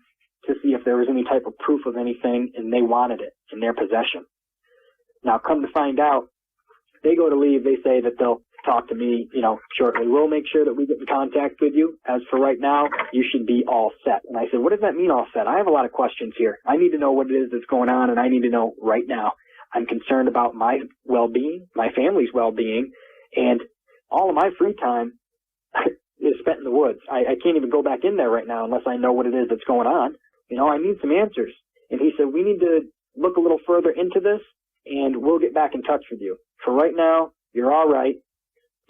to see if there was any type of proof of anything, and they wanted it in their possession. Now, come to find out, they go to leave. They say that they'll talk to me, you know, shortly. We'll make sure that we get in contact with you. As for right now, you should be all set. And I said, what does that mean, all set? I have a lot of questions here. I need to know what it is that's going on, and I need to know right now. I'm concerned about my well-being, my family's well-being, and all of my free time is spent in the woods. I can't even go back in there right now unless I know what it is that's going on. You know, I need some answers. And he said, we need to look a little further into this, and we'll get back in touch with you. For right now, you're all right.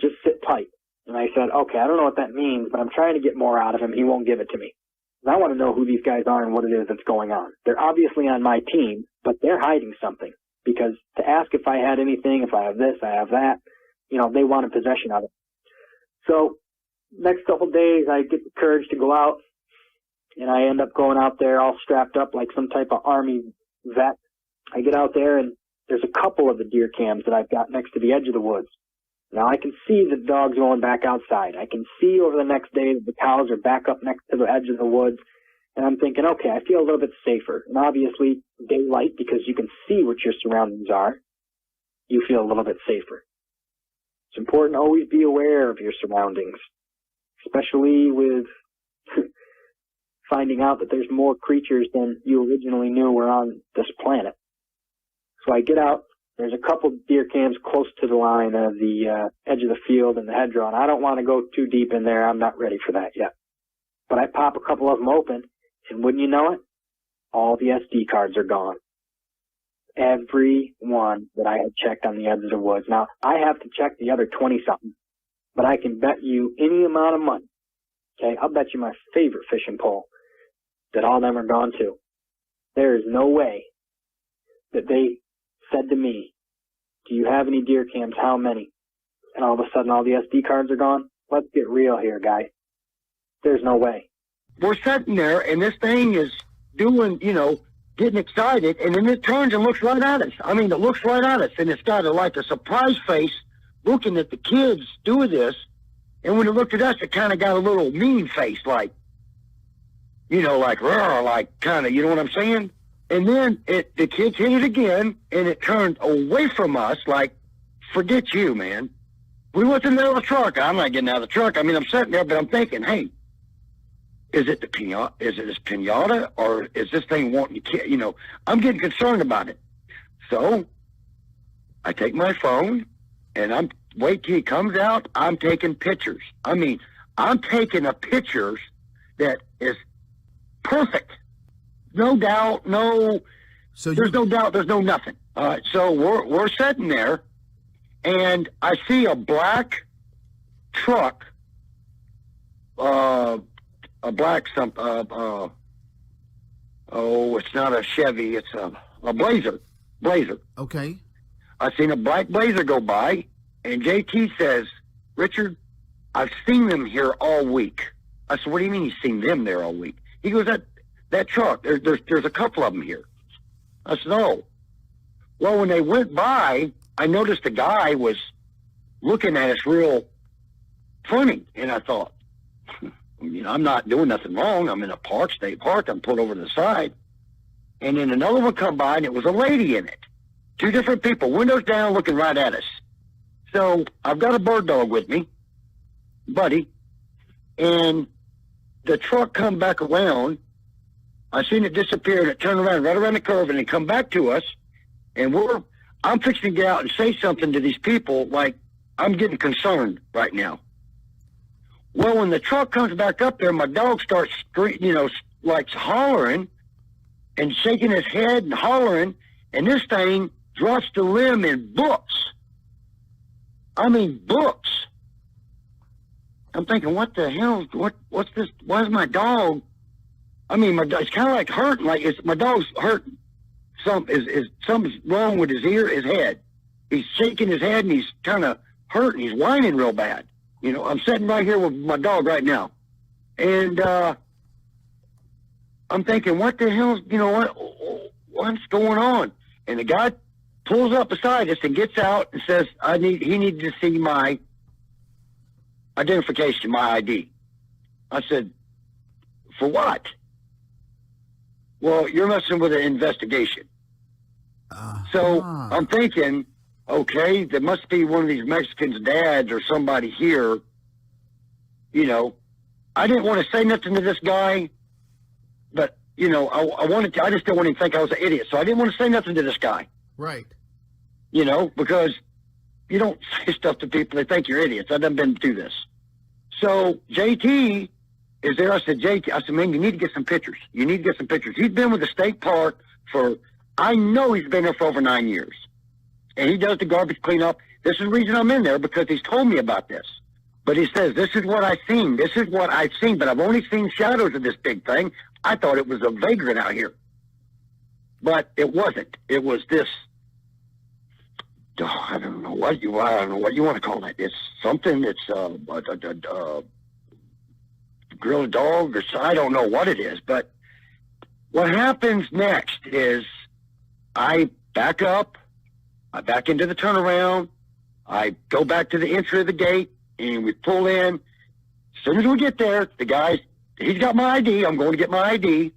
Just sit tight. And I said, okay, I don't know what that means, but I'm trying to get more out of him. He won't give it to me. And I want to know who these guys are and what it is that's going on. They're obviously on my team, but they're hiding something. Because to ask if I had anything, if I have this, I have that, you know, they wanted possession of it. So next couple of days, I get the courage to go out, and I end up going out there all strapped up like some type of Army vet. I get out there, and there's a couple of the deer cams that I've got next to the edge of the woods. Now, I can see the dogs going back outside. I can see over the next day that the cows are back up next to the edge of the woods. And I'm thinking, okay, I feel a little bit safer. And obviously, daylight, because you can see what your surroundings are, you feel a little bit safer. It's important to always be aware of your surroundings, especially with finding out that there's more creatures than you originally knew were on this planet. So I get out. There's a couple deer cams close to the line of the edge of the field and the hedgerow, and I don't want to go too deep in there. I'm not ready for that yet. But I pop a couple of them open, and wouldn't you know it, all the SD cards are gone. Every one that I had checked on the edge of the woods. Now, I have to check the other 20-something, but I can bet you any amount of money, okay, I'll bet you my favorite fishing pole, that all of them are gone too. There is no way that they said to me, do you have any deer cams? How many? And all of a sudden all the SD cards are gone? Let's get real here, guys. There's no way. We're sitting there, and this thing is doing, you know, getting excited, and then it turns and looks right at us. I mean, it looks right at us, and it's got like a surprise face looking at the kids doing this, and when it looked at us, it kind of got a little mean face, like, you know, like, kind of, you know what I'm saying? And then the kids hit it again, and it turned away from us like, forget you, man. We went in the middle of the truck. I'm not getting out of the truck. I mean, I'm sitting there, but I'm thinking, hey, is it the pinata? Is it this pinata, or is this thing wanting to kill? You know, I'm getting concerned about it. So I take my phone, and wait till he comes out. I'm taking pictures. I mean, I'm taking a pictures that is perfect. No doubt, no. So there's no doubt. There's no nothing. All right. So we're sitting there, and I see a black truck. A black oh, it's not a Chevy. It's a Blazer. Okay. I seen a black Blazer go by, and JT says, Richard, I've seen them here all week. I said, what do you mean you've seen them there all week? He goes, that truck, there's a couple of them here. I said, oh. Well, when they went by, I noticed the guy was looking at us real funny. And I thought, I'm not doing nothing wrong. I'm in a park, state park. I'm pulled over to the side. And then another one come by, and it was a lady in it. Two different people, windows down, looking right at us. So I've got a bird dog with me, Buddy, and the truck come back around. I seen it disappear, and it turned around right around the curve, and it come back to us. And I'm fixing to get out and say something to these people, like I'm getting concerned right now. Well, when the truck comes back up there, my dog starts like hollering and shaking his head and hollering, and this thing drops the limb and books. I mean, books. I'm thinking, what the hell? What's this? Why is my dog? I mean, it's kind of like hurting. Like my dog's hurting. Something's wrong with his head. He's shaking his head and he's kind of hurting. He's whining real bad. I'm sitting right here with my dog right now, and I'm thinking, what the hell? What's going on? And the guy pulls up beside us and gets out and says, he needed to see my identification, my ID. I said, for what? Well, you're messing with an investigation. So I'm thinking, okay, there must be one of these Mexicans' dads or somebody here. I didn't want to say nothing to this guy, but, I just didn't want him to think I was an idiot. So I didn't want to say nothing to this guy. Right. Because you don't say stuff to people that think you're idiots. I've done been through this. So JT is there. I said, man, you need to get some pictures. You need to get some pictures. He's been with the state park I know he's been there for over 9 years. And he does the garbage cleanup. This is the reason I'm in there, because he's told me about this. But he says, this is what I've seen. This is what I've seen, but I've only seen shadows of this big thing. I thought it was a vagrant out here. But it wasn't. It was this, I don't know what you want to call that. It's something. It's a grilled dog, or I don't know what it is. But what happens next is I back up, I back into the turnaround, I go back to the entry of the gate, and we pull in. As soon as we get there, the guy, he's got my ID. I'm going to get my ID.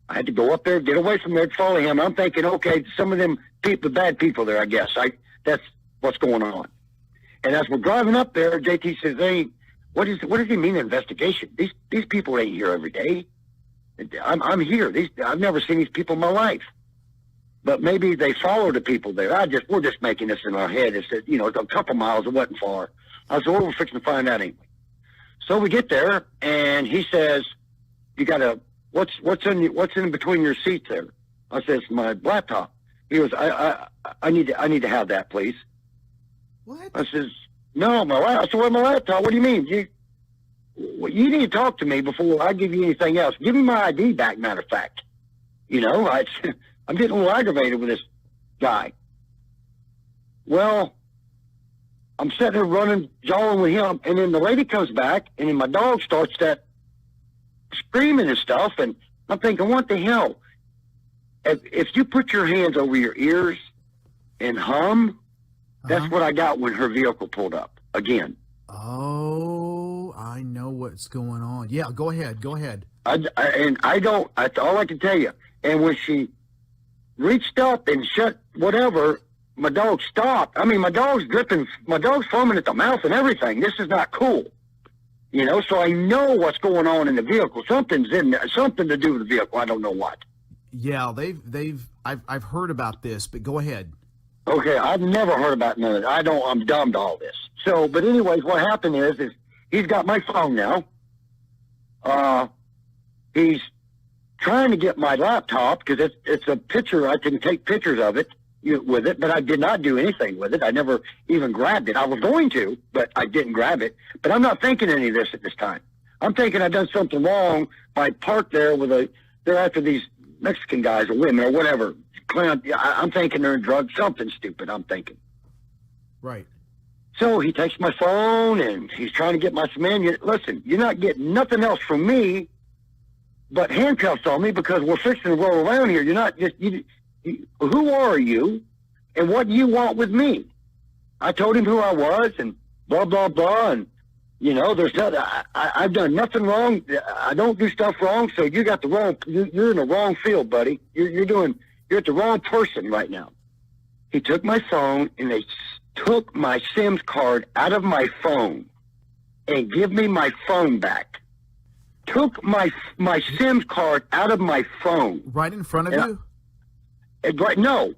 I had to go up there, get away from there, follow him. I'm thinking, okay, some of them people, bad people there, I guess. That's what's going on. And as we're driving up there, JT says, hey, what does he mean investigation? These people ain't here every day. I'm here. I've never seen these people in my life. But maybe they follow the people there. We're just making this in our head. It's a couple miles. It wasn't far. I said, well, we're fixing to find out anyway. So we get there, and he says, you got to, what's in between your seats there? I says, my laptop. He goes, I need to have that, please. What? I says, no, my laptop. I said, where's my laptop? What do you mean? You need to talk to me before I give you anything else. Give me my ID back, matter of fact. I'm getting a little aggravated with this guy. Well, I'm sitting there running, jawing with him, and then the lady comes back, and then my dog starts that screaming and stuff, and I'm thinking, what the hell? If you put your hands over your ears and hum, that's what I got when her vehicle pulled up again. Oh, I know what's going on. Yeah, go ahead. That's all I can tell you. And when she reached up and shut whatever, my dog stopped. I mean, my dog's dripping. My dog's foaming at the mouth and everything. This is not cool. So I know what's going on in the vehicle. Something's in there, something to do with the vehicle. I don't know what. Yeah, I've heard about this, but go ahead. Okay, I've never heard about none of it. I'm dumb to all this. So, but anyways, what happened is he's got my phone now. He's trying to get my laptop, because it's a picture. I can take pictures of it with it, but I did not do anything with it. I never even grabbed it. I was going to, but I didn't grab it. But I'm not thinking any of this at this time. I'm thinking I've done something wrong by parked there they're after these Mexican guys or women or whatever. I'm thinking they're in drugs, something stupid, I'm thinking. Right. So he takes my phone, and he's trying to get my man. Listen, you're not getting nothing else from me but handcuffs on me, because we're fixing to roll around here. You're not just, who are you, and what do you want with me? I told him who I was, and blah, blah, blah, and You know, there's not, I've done nothing wrong. I don't do stuff wrong. So you got the wrong, you're in the wrong field, buddy. You're at the wrong person right now. He took my phone and they took my SIM card out of my phone and give me my phone back. Took my SIM card out of my phone. Right in front of you? Right, no,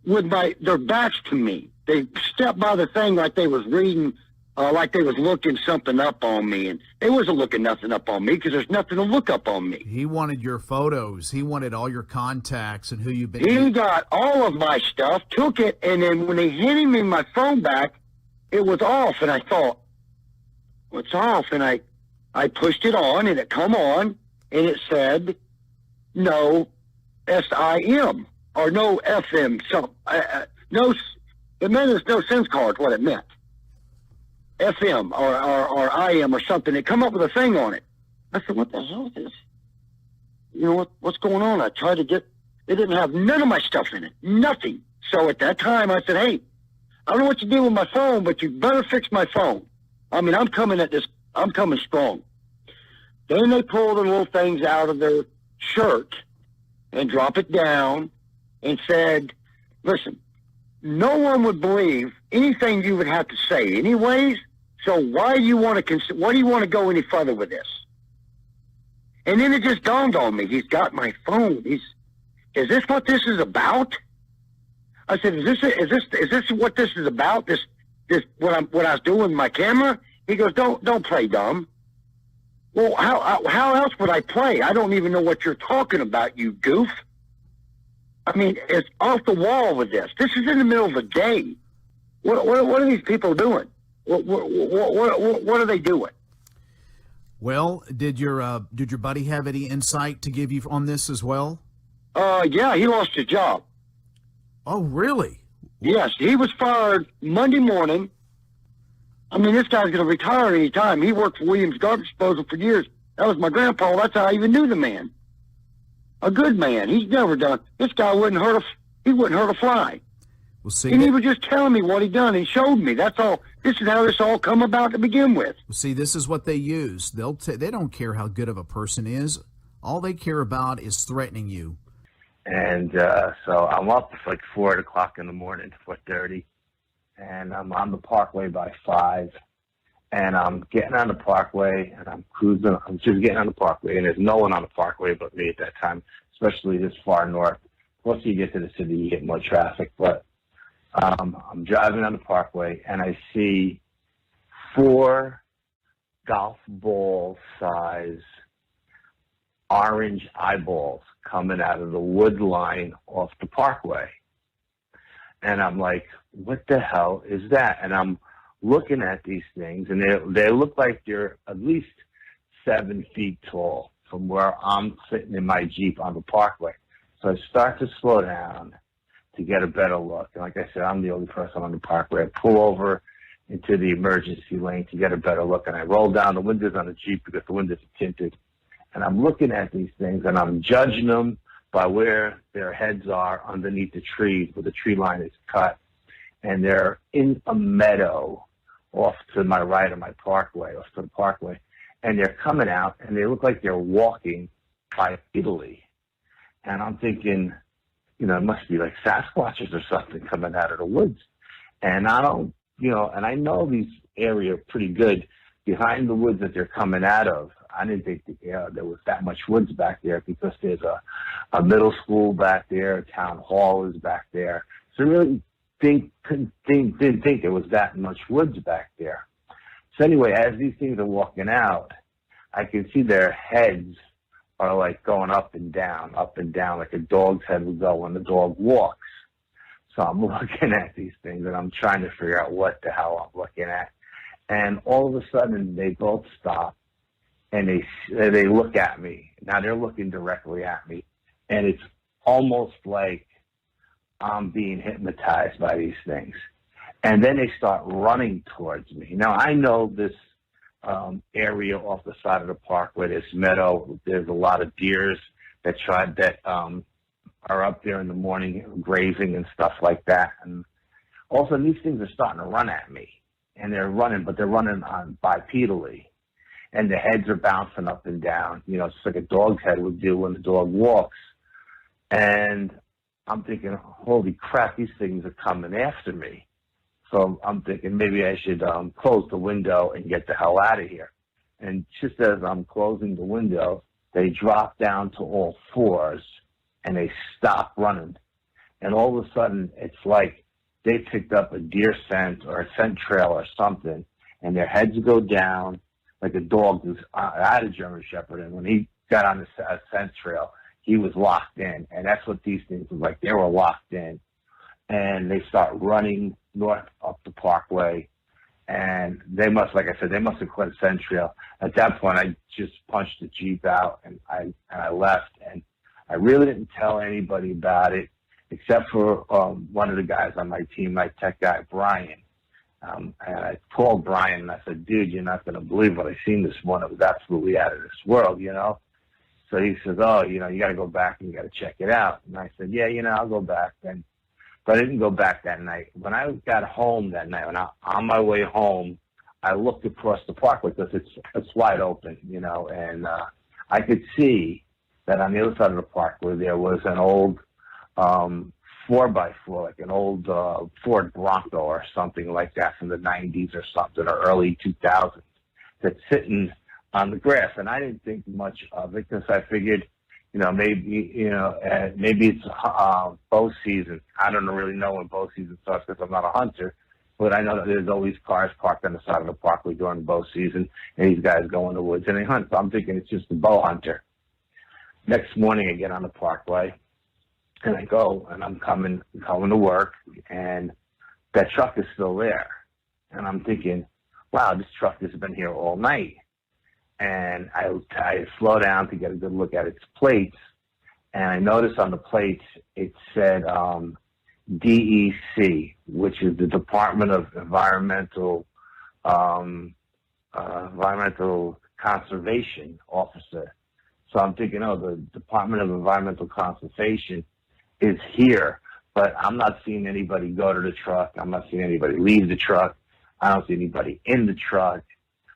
with their backs to me. They stepped by the thing like they was reading, like they was looking something up on me, and they wasn't looking nothing up on me because there's nothing to look up on me. He wanted your photos. He wanted all your contacts and who you've been. He got all of my stuff, took it, and then when he handed me my phone back, it was off, and I thought, what's off? And I pushed it on, and it come on, and it said, no SIM, or no FM, no, it meant it's no SIM card, what it meant. FM or IM or something. It come up with a thing on it. I said, what the hell is this? You know, what's going on? I tried to get, it didn't have none of my stuff in it. Nothing. So at that time, I said, hey, I don't know what you do with my phone, but you better fix my phone. I mean, I'm coming strong. Then they pull the little things out of their shirt and drop it down and said, listen, no one would believe anything you would have to say anyways, so why do you want to go any further with this? And then it just dawned on me, he's got my phone. Is this what this is about? I said, is this what this is about? This what I was doing with my camera? He goes, don't play dumb. Well, how else would I play? I don't even know what you're talking about, you goof. I mean, it's off the wall with this. This is in the middle of the day. What are these people doing? What are they doing? Well, did your buddy have any insight to give you on this as well? Yeah, he lost his job. Oh, really? Yes, he was fired Monday morning. I mean, this guy's going to retire any time. He worked for Williams Garbage Disposal for years. That was my grandpa. That's how I even knew the man. A good man. He's never done. This guy wouldn't hurt a fly. Well, see, and he was just telling me what he done. He showed me. That's all. This is how this all come about to begin with. Well, see, this is what they use. They don't care how good of a person is. All they care about is threatening you. And so I'm up like 4 o'clock in the morning, 4:30, and I'm on the Parkway by 5. And I'm getting on the Parkway, and I'm cruising. I'm just getting on the Parkway, and there's no one on the Parkway but me at that time, especially this far north. Once you get to the city, you get more traffic. But I'm driving on the Parkway, and I see 4 golf ball size orange eyeballs coming out of the wood line off the Parkway. And I'm like, what the hell is that? And I'm looking at these things, and they look like they're at least 7 feet tall from where I'm sitting in my Jeep on the Parkway. So I start to slow down to get a better look. And like I said, I'm the only person on the Parkway. I pull over into the emergency lane to get a better look, and I roll down the windows on the Jeep because the windows are tinted. And I'm looking at these things, and I'm judging them by where their heads are underneath the trees, where the tree line is cut. And they're in a meadow off to my right of my Parkway, off to the Parkway. And they're coming out, and they look like they're walking by Italy. And I'm thinking, you know, it must be like Sasquatches or something coming out of the woods. And I don't, you know, and I know these area pretty good behind the woods that they're coming out of. I didn't think there was that much woods back there because there's a middle school back there, a town hall is back there. So I really didn't think there was that much woods back there. So anyway, as these things are walking out, I can see their heads are like going up and down, like a dog's head would go when the dog walks. So I'm looking at these things, and I'm trying to figure out what the hell I'm looking at. And all of a sudden, they both stop, and they look at me. Now they're looking directly at me, and it's almost like I'm being hypnotized by these things. And then they start running towards me. Now I know this area off the side of the park where this meadow, there's a lot of deers that are up there in the morning grazing and stuff like that. And also these things are starting to run at me. and they're running, but they're running on bipedally, and the heads are bouncing up and down. You know, it's like a dog's head would do when the dog walks. And I'm thinking, holy crap, these things are coming after me. So I'm thinking maybe I should close the window and get the hell out of here. And just as I'm closing the window, they drop down to all fours and they stop running. And all of a sudden, it's like they picked up a deer scent or a scent trail or something, and their heads go down like a dog. I had a German Shepherd, and when he got on the scent trail, he was locked in. And that's what these things were like. They were locked in. And they start running north up the parkway. And they must, like I said, they must have quit a scent trail. At that point, I just punched the Jeep out, and I left. And I really didn't tell anybody about it, except for one of the guys on my team, my tech guy, Brian. And I called Brian, and I said, dude, you're not going to believe what I seen this morning. It was absolutely out of this world, you know. So he says, oh, you know, you got to go back and you got to check it out. And I said, yeah, you know, I'll go back. But I didn't go back that night. When I got home that night, on my way home, I looked across the parkway because it's wide open, you know, and I could see that on the other side of the parkway there was an old 4x4, like an old Ford Bronco or something like that from the 90s or something, or early 2000s, that's sitting on the grass. And I didn't think much of it because I figured, you know, maybe it's bow season. I don't really know when bow season starts because I'm not a hunter, but I know that there's always cars parked on the side of the parkway during bow season, and these guys go in the woods and they hunt. So I'm thinking it's just a bow hunter. Next morning, I get on the parkway, and I go, and I'm coming to work, and that truck is still there. And I'm thinking, wow, this truck has been here all night. And I slow down to get a good look at its plates, and I noticed on the plates it said DEC, which is the Department of Environmental Conservation Officer. So I'm thinking, oh, the Department of Environmental Conservation is here, but I'm not seeing anybody go to the truck. I'm not seeing anybody leave the truck. I don't see anybody in the truck.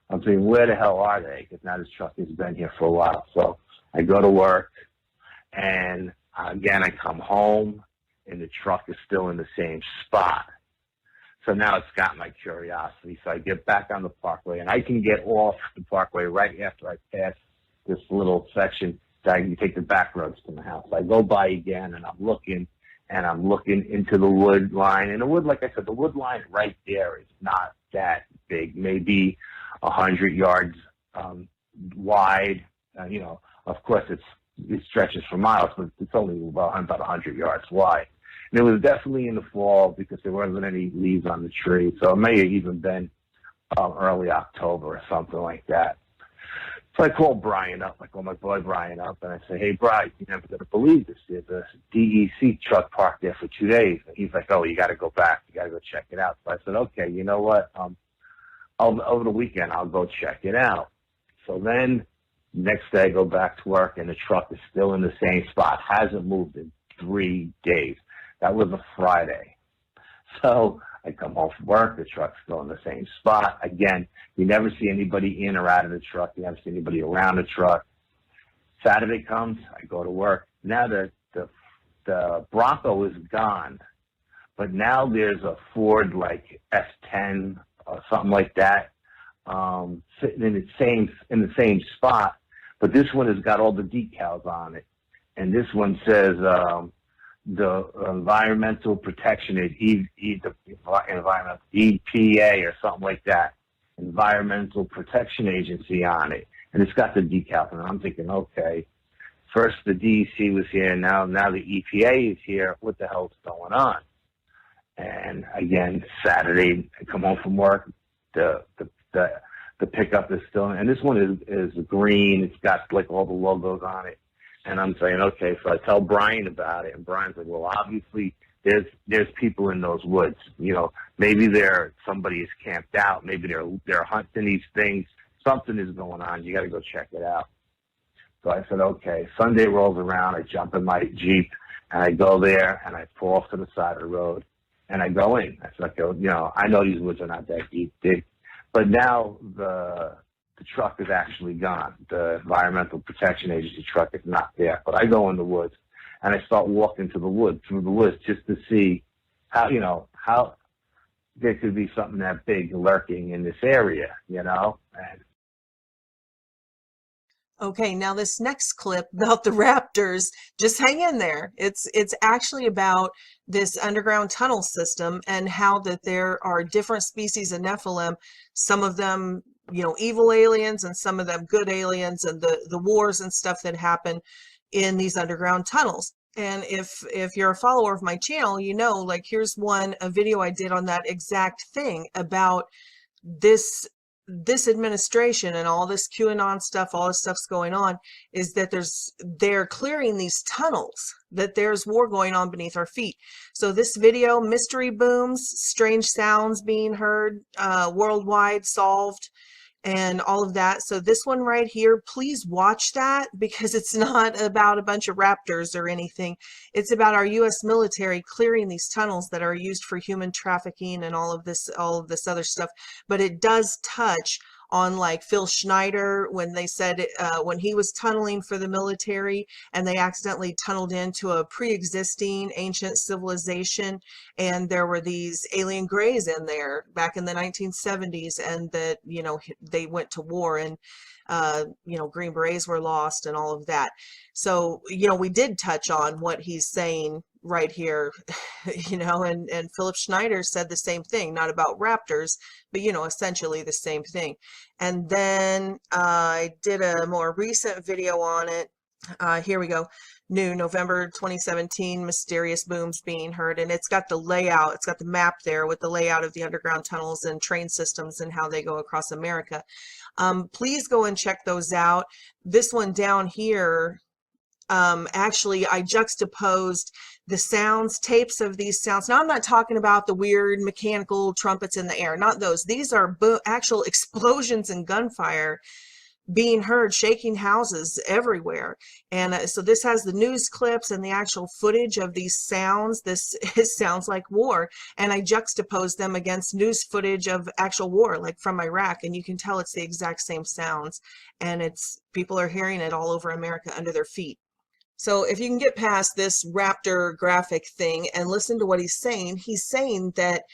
I'm saying, where the hell are they? Because now this truck has been here for a while. So I go to work, and again, I come home, and the truck is still in the same spot. So now it's got my curiosity. So I get back on the parkway, and I can get off the parkway right after I pass this little section that I can take the back roads to my house. I go by again, and I'm looking into the wood line. And the wood, like I said, the wood line right there is not that big, maybe 100 yards wide. You know, of course, it stretches for miles, but it's only about 100 yards wide. And it was definitely in the fall because there wasn't any leaves on the tree. So it may have even been early October or something like that. So I called Brian up. I called my boy Brian up, and I said, hey, Brian, you're never going to believe this. There's a DEC truck parked there for 2 days. And he's like, oh, you got to go back. You got to go check it out. So I said, okay, you know what? Over the weekend, I'll go check it out. So then next day I go back to work, and the truck is still in the same spot. Hasn't moved in 3 days. That was a Friday. So I come home from work. The truck's still in the same spot. Again, you never see anybody in or out of the truck. You never see anybody around the truck. Saturday comes. I go to work. Now the Bronco is gone, but now there's a Ford like S10 or something like that, sitting in the same spot, but this one has got all the decals on it, and this one says the Environmental Protection Environmental EPA or something like that, Environmental Protection Agency on it, and it's got the decals. And I'm thinking, okay, first the DEC was here, now the EPA is here. What the hell's going on? And again, Saturday, I come home from work, the pickup is still, and this one is green. It's got like all the logos on it. And I'm saying, okay, so I tell Brian about it, and Brian's like, well, obviously there's people in those woods. You know, maybe somebody is camped out. Maybe they're hunting these things. Something is going on. You got to go check it out. So I said, okay. Sunday rolls around. I jump in my Jeep, and I go there, and I pull off to the side of the road. And I go in. I said, okay, you know, I know these woods are not that deep, but now the truck is actually gone. The Environmental Protection Agency truck is not there. But I go in the woods, and I start walking through the woods just to see how, you know, how there could be something that big lurking in this area, you know. And Okay, now this next clip about the raptors, just hang in there. It's actually about this underground tunnel system and how that there are different species of Nephilim, some of them, you know, evil aliens and some of them good aliens, and the wars and stuff that happen in these underground tunnels. And if you're a follower of my channel, you know, like here's a video I did on that exact thing about this administration and all this QAnon stuff, all this stuff's going on, is that they're clearing these tunnels, that there's war going on beneath our feet. So this video, mystery booms, strange sounds being heard, worldwide solved, and all of that. So this one right here, please watch that, because it's not about a bunch of raptors or anything. It's about our U.S. military clearing these tunnels that are used for human trafficking and all of this other stuff. But it does touch on like Phil Schneider, when they said when he was tunneling for the military and they accidentally tunneled into a pre-existing ancient civilization, and there were these alien greys in there back in the 1970s, and that, you know, they went to war, and you know, Green Berets were lost and all of that. So, you know, we did touch on what he's saying right here, you know, and Philip Schneider said the same thing, not about raptors, but, you know, essentially the same thing. And then I did a more recent video on it. Here we go. New November 2017, mysterious booms being heard, and it's got the layout, it's got the map there with the layout of the underground tunnels and train systems and how they go across America. Please go and check those out. This one down here, actually I juxtaposed the sounds, tapes of these sounds. Now I'm not talking about the weird mechanical trumpets in the air, not those. These are actual explosions and gunfire being heard, shaking houses everywhere. And so this has the news clips and the actual footage of these sounds. This sounds like war, and I juxtaposed them against news footage of actual war, like from Iraq, and you can tell it's the exact same sounds, and people are hearing it all over America under their feet. So if you can get past this raptor graphic thing and listen to what he's saying that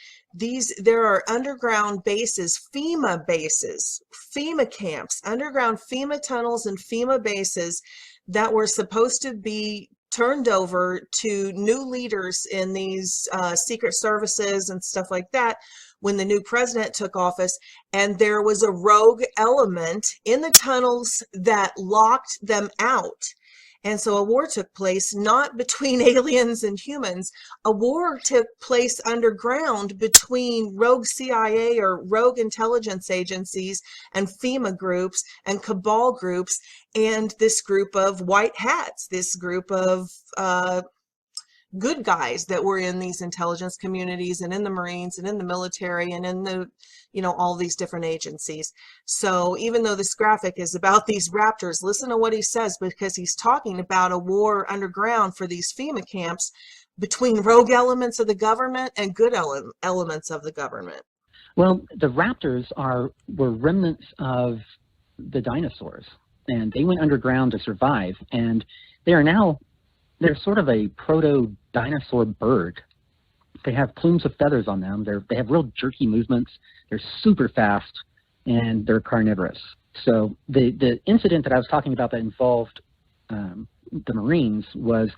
there are underground bases, FEMA camps, underground FEMA tunnels and FEMA bases that were supposed to be turned over to new leaders in these secret services and stuff like that when the new president took office, and there was a rogue element in the tunnels that locked them out. And so a war took place, not between aliens and humans. A war took place underground between rogue CIA or rogue intelligence agencies and FEMA groups and cabal groups and this group of white hats, this group of good guys that were in these intelligence communities and in the Marines and in the military and in the, you know, all these different agencies. So even though this graphic is about these raptors, listen to what he says, because he's talking about a war underground for these FEMA camps between rogue elements of the government and good elements of the government. Well, the raptors were remnants of the dinosaurs, and they went underground to survive, and they're sort of a proto-dinosaur bird. They have plumes of feathers on them. They have real jerky movements. They're super fast, and they're carnivorous. So the incident that I was talking about that involved the Marines was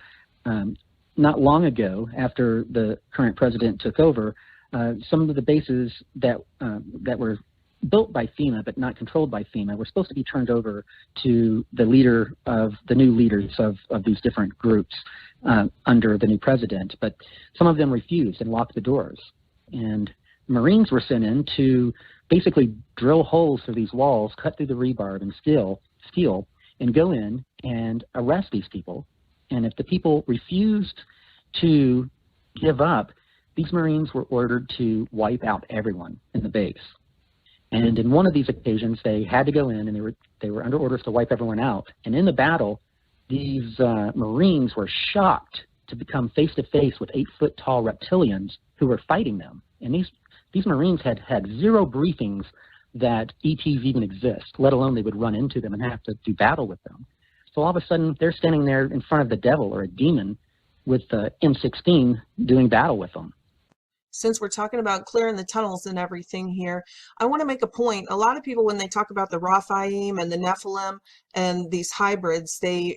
not long ago, after the current president took over. Some of the bases that were built by FEMA but not controlled by FEMA were supposed to be turned over to the new leaders of these different groups under the new president, but some of them refused and locked the doors. And Marines were sent in to basically drill holes through these walls, cut through the rebar and steel, and go in and arrest these people. And if the people refused to give up, these Marines were ordered to wipe out everyone in the base. And in one of these occasions, they had to go in, and they were under orders to wipe everyone out. And in the battle, these Marines were shocked to become face-to-face with 8-foot tall reptilians who were fighting them. And these Marines had zero briefings that ETs even exist, let alone they would run into them and have to do battle with them. So all of a sudden, they're standing there in front of the devil or a demon with the M16 doing battle with them. Since we're talking about clearing the tunnels and everything here, I want to make a point. A lot of people, when they talk about the Raphaim and the Nephilim and these hybrids, they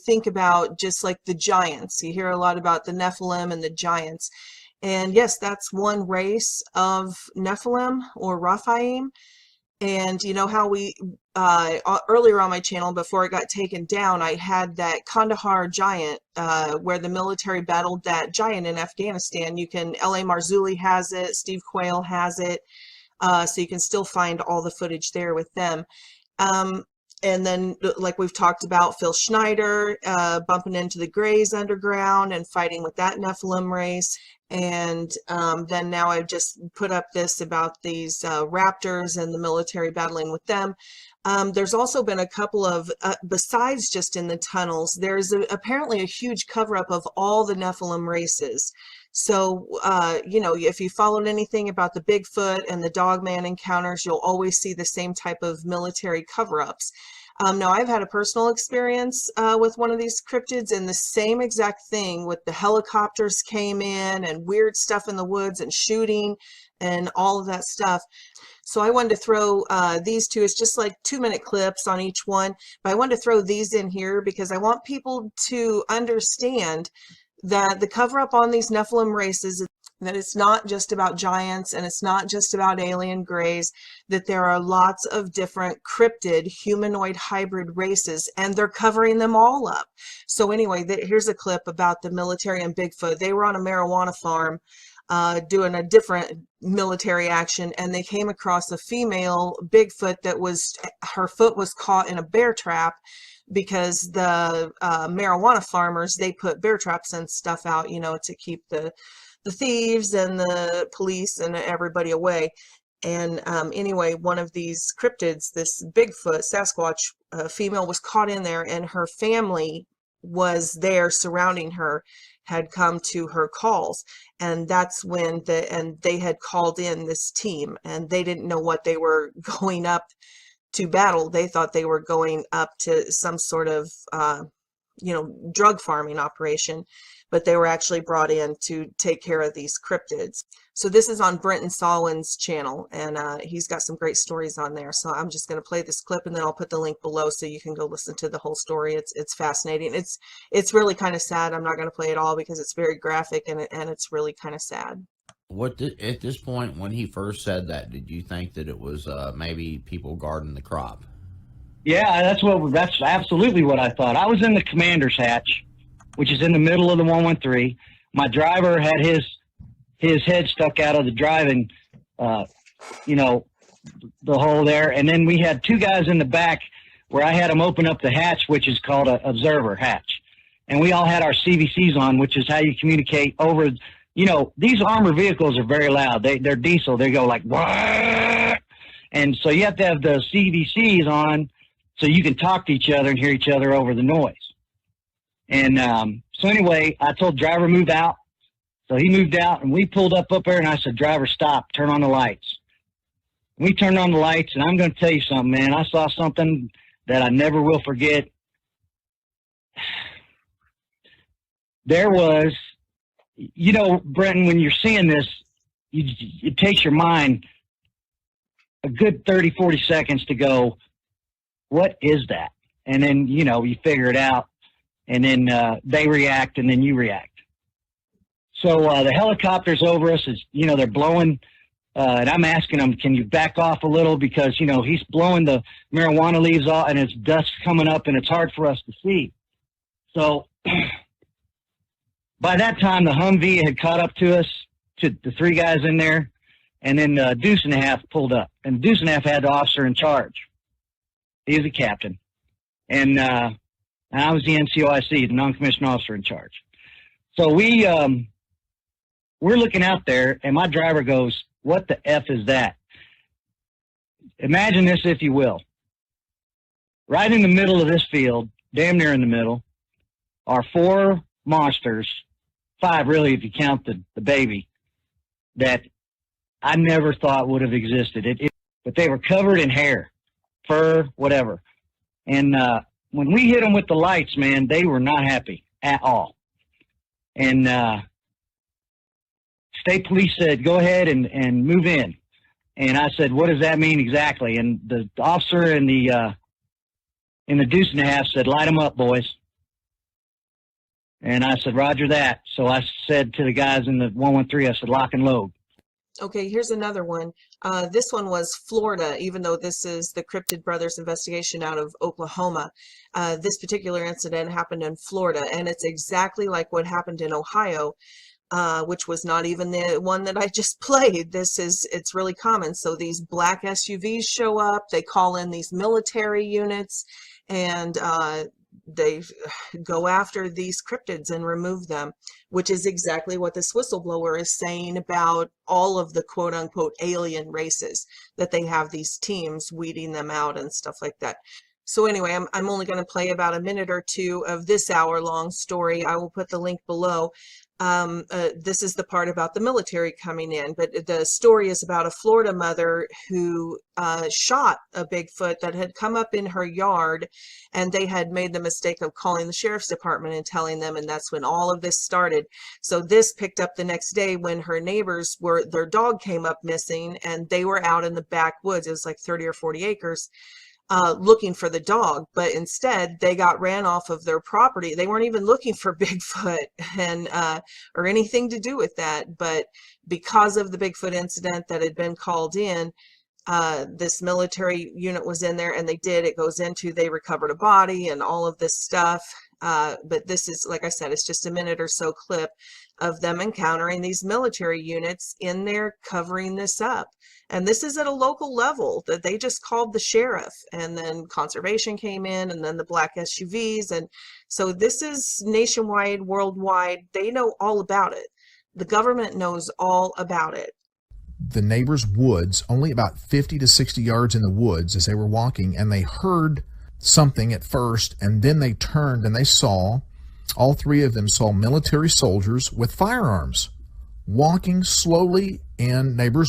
think about just like the giants. You hear a lot about the Nephilim and the giants. And yes, that's one race of Nephilim or Raphaim. And you know how we, earlier on my channel, before it got taken down, I had that Kandahar giant, where the military battled that giant in Afghanistan. L.A. Marzulli has it, Steve Quayle has it, so you can still find all the footage there with them. And then, like we've talked about, Phil Schneider bumping into the Greys underground and fighting with that Nephilim race. And then now I've just put up this about these raptors and the military battling with them. There's also been a couple of, besides just in the tunnels, there's apparently a huge cover-up of all the Nephilim races. So, if you followed anything about the Bigfoot and the Dogman encounters, you'll always see the same type of military cover-ups. Now, I've had a personal experience with one of these cryptids, and the same exact thing with the helicopters came in and weird stuff in the woods and shooting and all of that stuff. So I wanted to throw these two. It's just like 2-minute clips on each one, but I wanted to throw these in here because I want people to understand that the cover-up on these Nephilim races, that it's not just about giants and it's not just about alien greys, that there are lots of different cryptid humanoid hybrid races, and they're covering them all up. So anyway, here's a clip about the military and Bigfoot. They were on a marijuana farm doing a different military action, and they came across a female Bigfoot that her foot was caught in a bear trap, because the marijuana farmers, they put bear traps and stuff out, to keep the thieves and the police and everybody away. And anyway, one of these cryptids, this Bigfoot, Sasquatch female, was caught in there, and her family was there surrounding her, had come to her calls. And that's when they had called in this team, and they didn't know what they were going up to battle. They thought they were going up to some sort of, drug farming operation, but they were actually brought in to take care of these cryptids. So this is on Brenton Solwin's channel, and he's got some great stories on there. So I'm just going to play this clip, and then I'll put the link below so you can go listen to the whole story. It's fascinating. It's really kind of sad. I'm not going to play it all because it's very graphic, and it's really kind of sad. At this point, when he first said that, did you think that it was maybe people guarding the crop? Yeah, that's absolutely what I thought. I was in the commander's hatch, which is in the middle of the 113. My driver had his head stuck out of the driving, the hole there. And then we had 2 guys in the back where I had them open up the hatch, which is called an observer hatch. And we all had our CVCs on, which is how you communicate over. These armored vehicles are very loud. They're diesel. They go like, wah! And so you have to have the CVCs on so you can talk to each other and hear each other over the noise. And so anyway, I told driver move out. So he moved out, and we pulled up there, and I said, driver, stop, turn on the lights. We turned on the lights, and I'm going to tell you something, man. I saw something that I never will forget. There was, Brenton, when you're seeing this, it takes your mind a good 30, 40 seconds to go, what is that? And then, you figure it out, and then they react, and then you react. So the helicopter's over us, they're blowing, and I'm asking them, can you back off a little? Because, he's blowing the marijuana leaves off, and it's dust coming up, and it's hard for us to see. So by that time, the Humvee had caught up to us, to the 3 guys in there, and then Deuce and a Half pulled up. And Deuce and a Half had the officer in charge. He was the captain. And I was the NCOIC, the non-commissioned officer in charge. So we're looking out there, and my driver goes, what the F is that? Imagine this, if you will. Right in the middle of this field, damn near in the middle, are 4 monsters, 5 really if you count the baby, that I never thought would have existed. But they were covered in hair, fur, whatever. And when we hit them with the lights, man, they were not happy at all. And state police said, go ahead and move in. And I said, what does that mean exactly? And the officer in the deuce and a half said, light them up, boys. And I said, roger that. So I said to the guys in the 113, I said, lock and load. Okay, here's another one. This one was Florida, even though this is the Cryptid Brothers investigation out of Oklahoma. This particular incident happened in Florida, and it's exactly like what happened in Ohio, which was not even the one that I just played. It's really common. So these black SUVs show up, they call in these military units, and they go after these cryptids and remove them, which is exactly what this whistleblower is saying about all of the quote unquote alien races, that they have these teams weeding them out and stuff like that. So anyway, I'm only going to play about a minute or two of this hour-long story. I will put the link below. This is the part about the military coming in, but the story is about a Florida mother who shot a Bigfoot that had come up in her yard, and they had made the mistake of calling the sheriff's department and telling them, and that's when all of this started. So this picked up the next day when her neighbors their dog came up missing, and they were out in the backwoods. It was like 30 or 40 acres. Looking for the dog, but instead they got ran off of their property. They weren't even looking for Bigfoot and or anything to do with that, but because of the Bigfoot incident that had been called in, this military unit was in there, and it goes into, they recovered a body and all of this stuff. But this is, like I said, it's just a minute or so clip of them encountering these military units in there covering this up. And this is at a local level, that they just called the sheriff, and then conservation came in, and then the black SUVs. And so this is nationwide, worldwide. They know all about it. The government knows all about it. The neighbor's woods, only about 50 to 60 yards in the woods as they were walking, and they heard something at first, and then they turned and they saw, all 3 of them saw military soldiers with firearms walking slowly in neighbor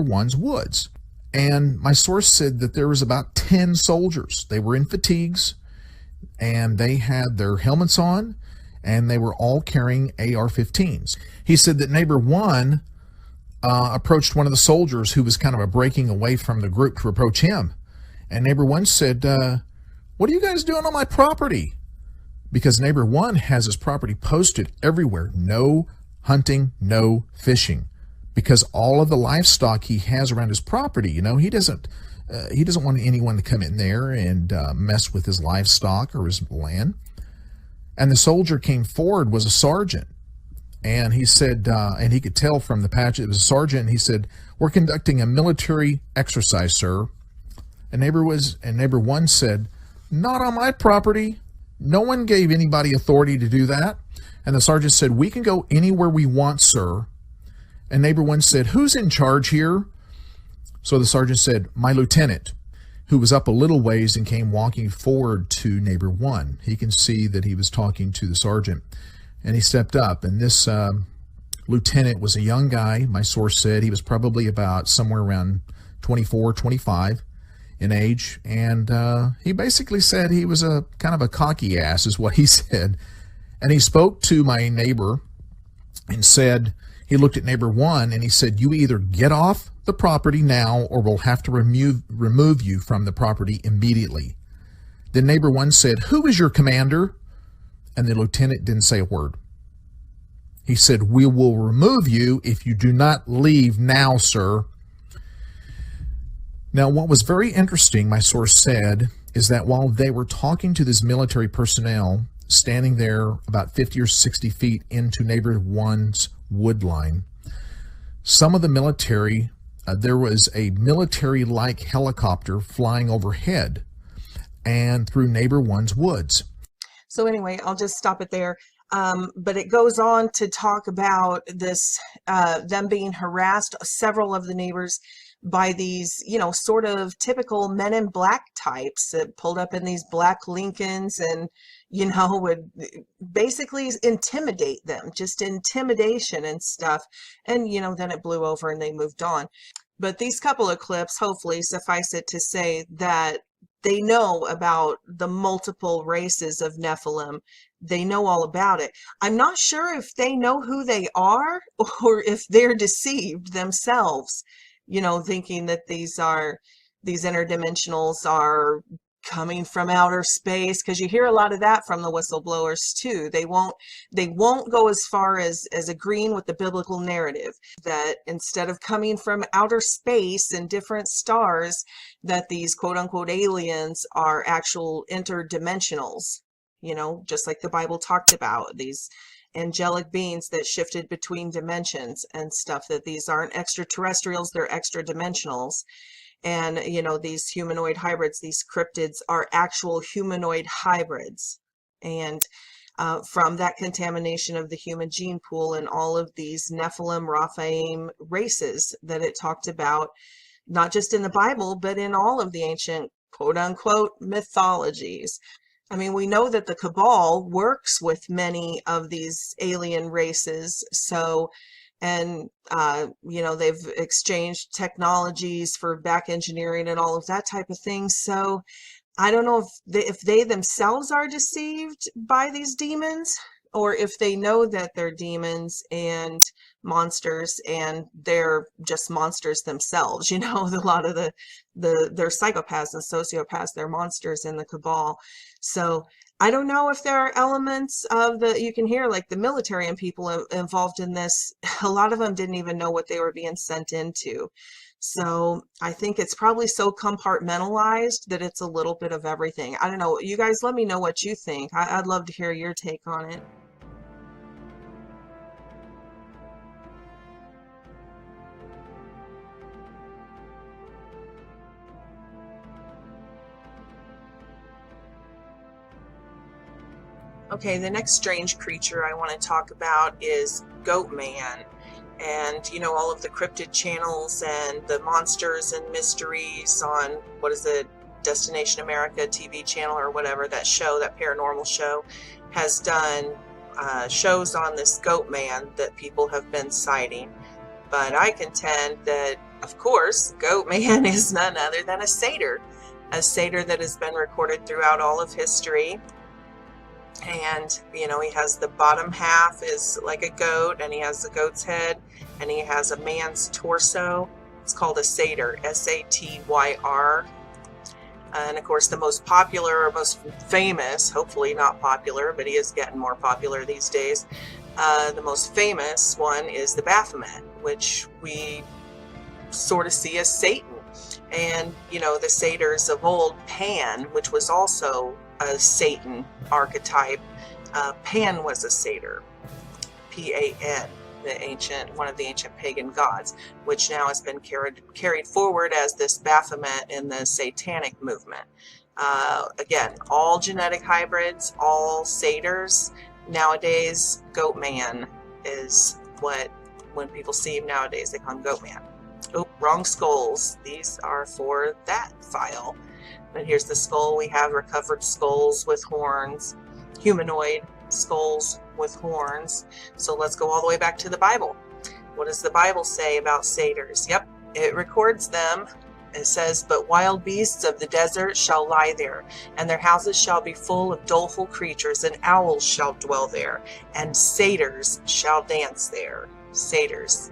one's woods. And my source said that there was about 10 soldiers. They were in fatigues, and they had their helmets on, and they were all carrying AR-15s. He said that neighbor one approached one of the soldiers who was kind of breaking away from the group to approach him. And neighbor one said, what are you guys doing on my property? Because neighbor one has his property posted everywhere. No hunting, no fishing. Because all of the livestock he has around his property, he doesn't want anyone to come in there and mess with his livestock or his land. And the soldier came forward, was a sergeant. And he said, and he could tell from the patch, it was a sergeant. He said, we're conducting a military exercise, sir. And neighbor one said, not on my property. No one gave anybody authority to do that. And the sergeant said, we can go anywhere we want, sir. And neighbor one said, who's in charge here? So the sergeant said, my lieutenant, who was up a little ways and came walking forward to neighbor one. He can see that he was talking to the sergeant. And he stepped up, and this lieutenant was a young guy. My source said he was probably about somewhere around 24, 25 in age. And he basically said he was a kind of a cocky ass, is what he said. And he spoke to my neighbor and said, he looked at neighbor one and he said, you either get off the property now or we'll have to remove you from the property immediately. Then neighbor one said, who is your commander? And the lieutenant didn't say a word. He said, we will remove you if you do not leave now, sir. Now, what was very interesting, my source said, is that while they were talking to this military personnel standing there about 50 or 60 feet into neighbor one's wood line, some of the military, there was a military-like helicopter flying overhead and through neighbor one's woods. So anyway, I'll just stop it there. But it goes on to talk about this, them being harassed. Several of the neighbors by these, sort of typical Men in Black types that pulled up in these black Lincolns and, would basically intimidate them, just intimidation and stuff. And, then it blew over and they moved on. But these couple of clips, hopefully suffice it to say that they know about the multiple races of Nephilim. They know all about it. I'm not sure if they know who they are or if they're deceived themselves, thinking that these interdimensionals are coming from outer space, because you hear a lot of that from the whistleblowers too. They won't go as far as agreeing with the biblical narrative that instead of coming from outer space and different stars, that these quote unquote aliens are actual interdimensionals, just like the Bible talked about, these angelic beings that shifted between dimensions and stuff, that these aren't extraterrestrials, they're extra dimensionals. And, these humanoid hybrids, these cryptids, are actual humanoid hybrids. And from that contamination of the human gene pool and all of these Nephilim, Raphaim races that it talked about, not just in the Bible, but in all of the ancient quote unquote mythologies. I mean, we know that the Cabal works with many of these alien races. So, and, they've exchanged technologies for back engineering and all of that type of thing. So I don't know if they themselves are deceived by these demons, or if they know that they're demons and monsters and they're just monsters themselves. A lot of they're psychopaths and sociopaths, they're monsters in the Cabal. So I don't know if there are elements of you can hear like the military and people involved in this. A lot of them didn't even know what they were being sent into. So I think it's probably so compartmentalized that it's a little bit of everything. I don't know. You guys let me know what you think. I'd love to hear your take on it. Okay, the next strange creature I want to talk about is Goat Man. And, all of the cryptid channels and the monsters and mysteries on, what is it, Destination America TV channel or whatever, that show, that paranormal show, has done shows on this Goat Man that people have been citing. But I contend that, of course, Goat Man is none other than a satyr that has been recorded throughout all of history. And, he has the bottom half is like a goat, and he has the goat's head, and he has a man's torso. It's called a satyr, S-A-T-Y-R. And of course, the most popular or most famous, hopefully not popular, but he is getting more popular these days. The most famous one is the Baphomet, which we sort of see as Satan. And, the satyrs of old, Pan, which was also a Satan archetype. Pan was a satyr, P-A-N, one of the ancient pagan gods, which now has been carried forward as this Baphomet in the satanic movement. Again, all genetic hybrids, all satyrs. Nowadays, Goat Man is what, when people see him nowadays, they call him Goat Man. Oh, wrong skulls. These are for that file. But here's the skull. We have recovered skulls with horns, humanoid skulls with horns. So let's go all the way back to the Bible. What does the Bible say about satyrs? Yep, it records them. It says, "But wild beasts of the desert shall lie there, and their houses shall be full of doleful creatures, and owls shall dwell there, and satyrs shall dance there." Satyrs.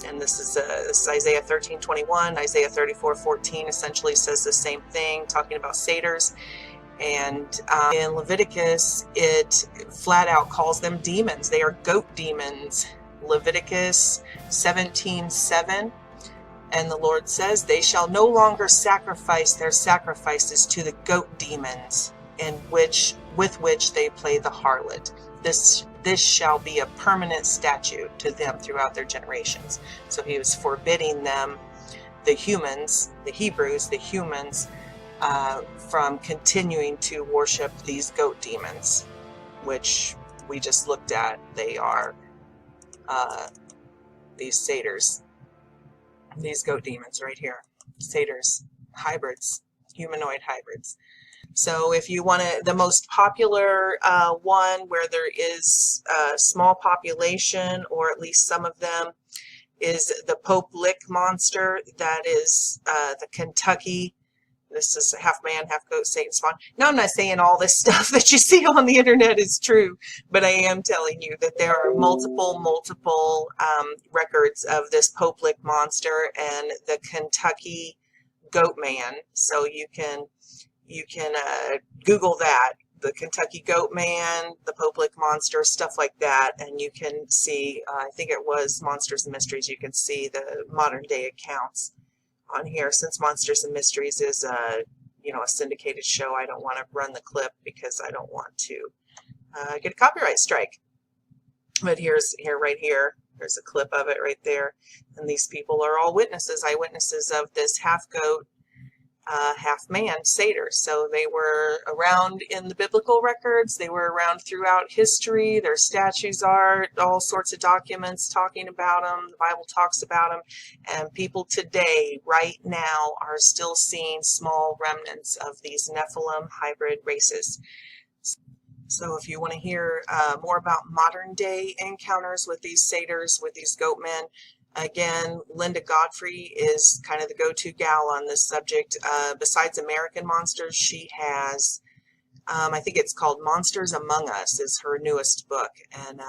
And this is Isaiah 13:21, Isaiah 34:14 essentially says the same thing, talking about satyrs. And in Leviticus, it flat out calls them demons. They are goat demons. Leviticus 17:7, and the Lord says, "They shall no longer sacrifice their sacrifices to the goat demons, with which they play the harlot. This shall be a permanent statute to them throughout their generations." So he was forbidding them, the humans, the Hebrews, the humans, from continuing to worship these goat demons, which we just looked at. They are these satyrs. These goat demons right here, satyrs, hybrids, humanoid hybrids. So if you want to, the most popular one where there is a small population, or at least some of them, is the Pope Lick monster. That is the Kentucky. This is half man, half goat, Satan spawn. Now, I'm not saying all this stuff that you see on the internet is true, but I am telling you that there are multiple records of this Pope Lick monster and the Kentucky goat man. So you can Google that, the Kentucky goat man, the Pope Lick monster, stuff like that, and you can see, I think it was Monsters and Mysteries, you can see the modern day accounts on here. Since Monsters and Mysteries is a syndicated show, I don't want to run the clip because I don't want to get a copyright strike. But right here, there's a clip of it right there, and these people are all eyewitnesses of this half goat, half man satyr. So they were around in the biblical records, they were around throughout history, their statues are, all sorts of documents talking about them, the Bible talks about them, and people today, right now, are still seeing small remnants of these Nephilim hybrid races. So if you want to hear more about modern day encounters with these satyrs, with these goat men, again, Linda Godfrey is kind of the go-to gal on this subject. Besides American Monsters, she has, I think it's called Monsters Among Us is her newest book, and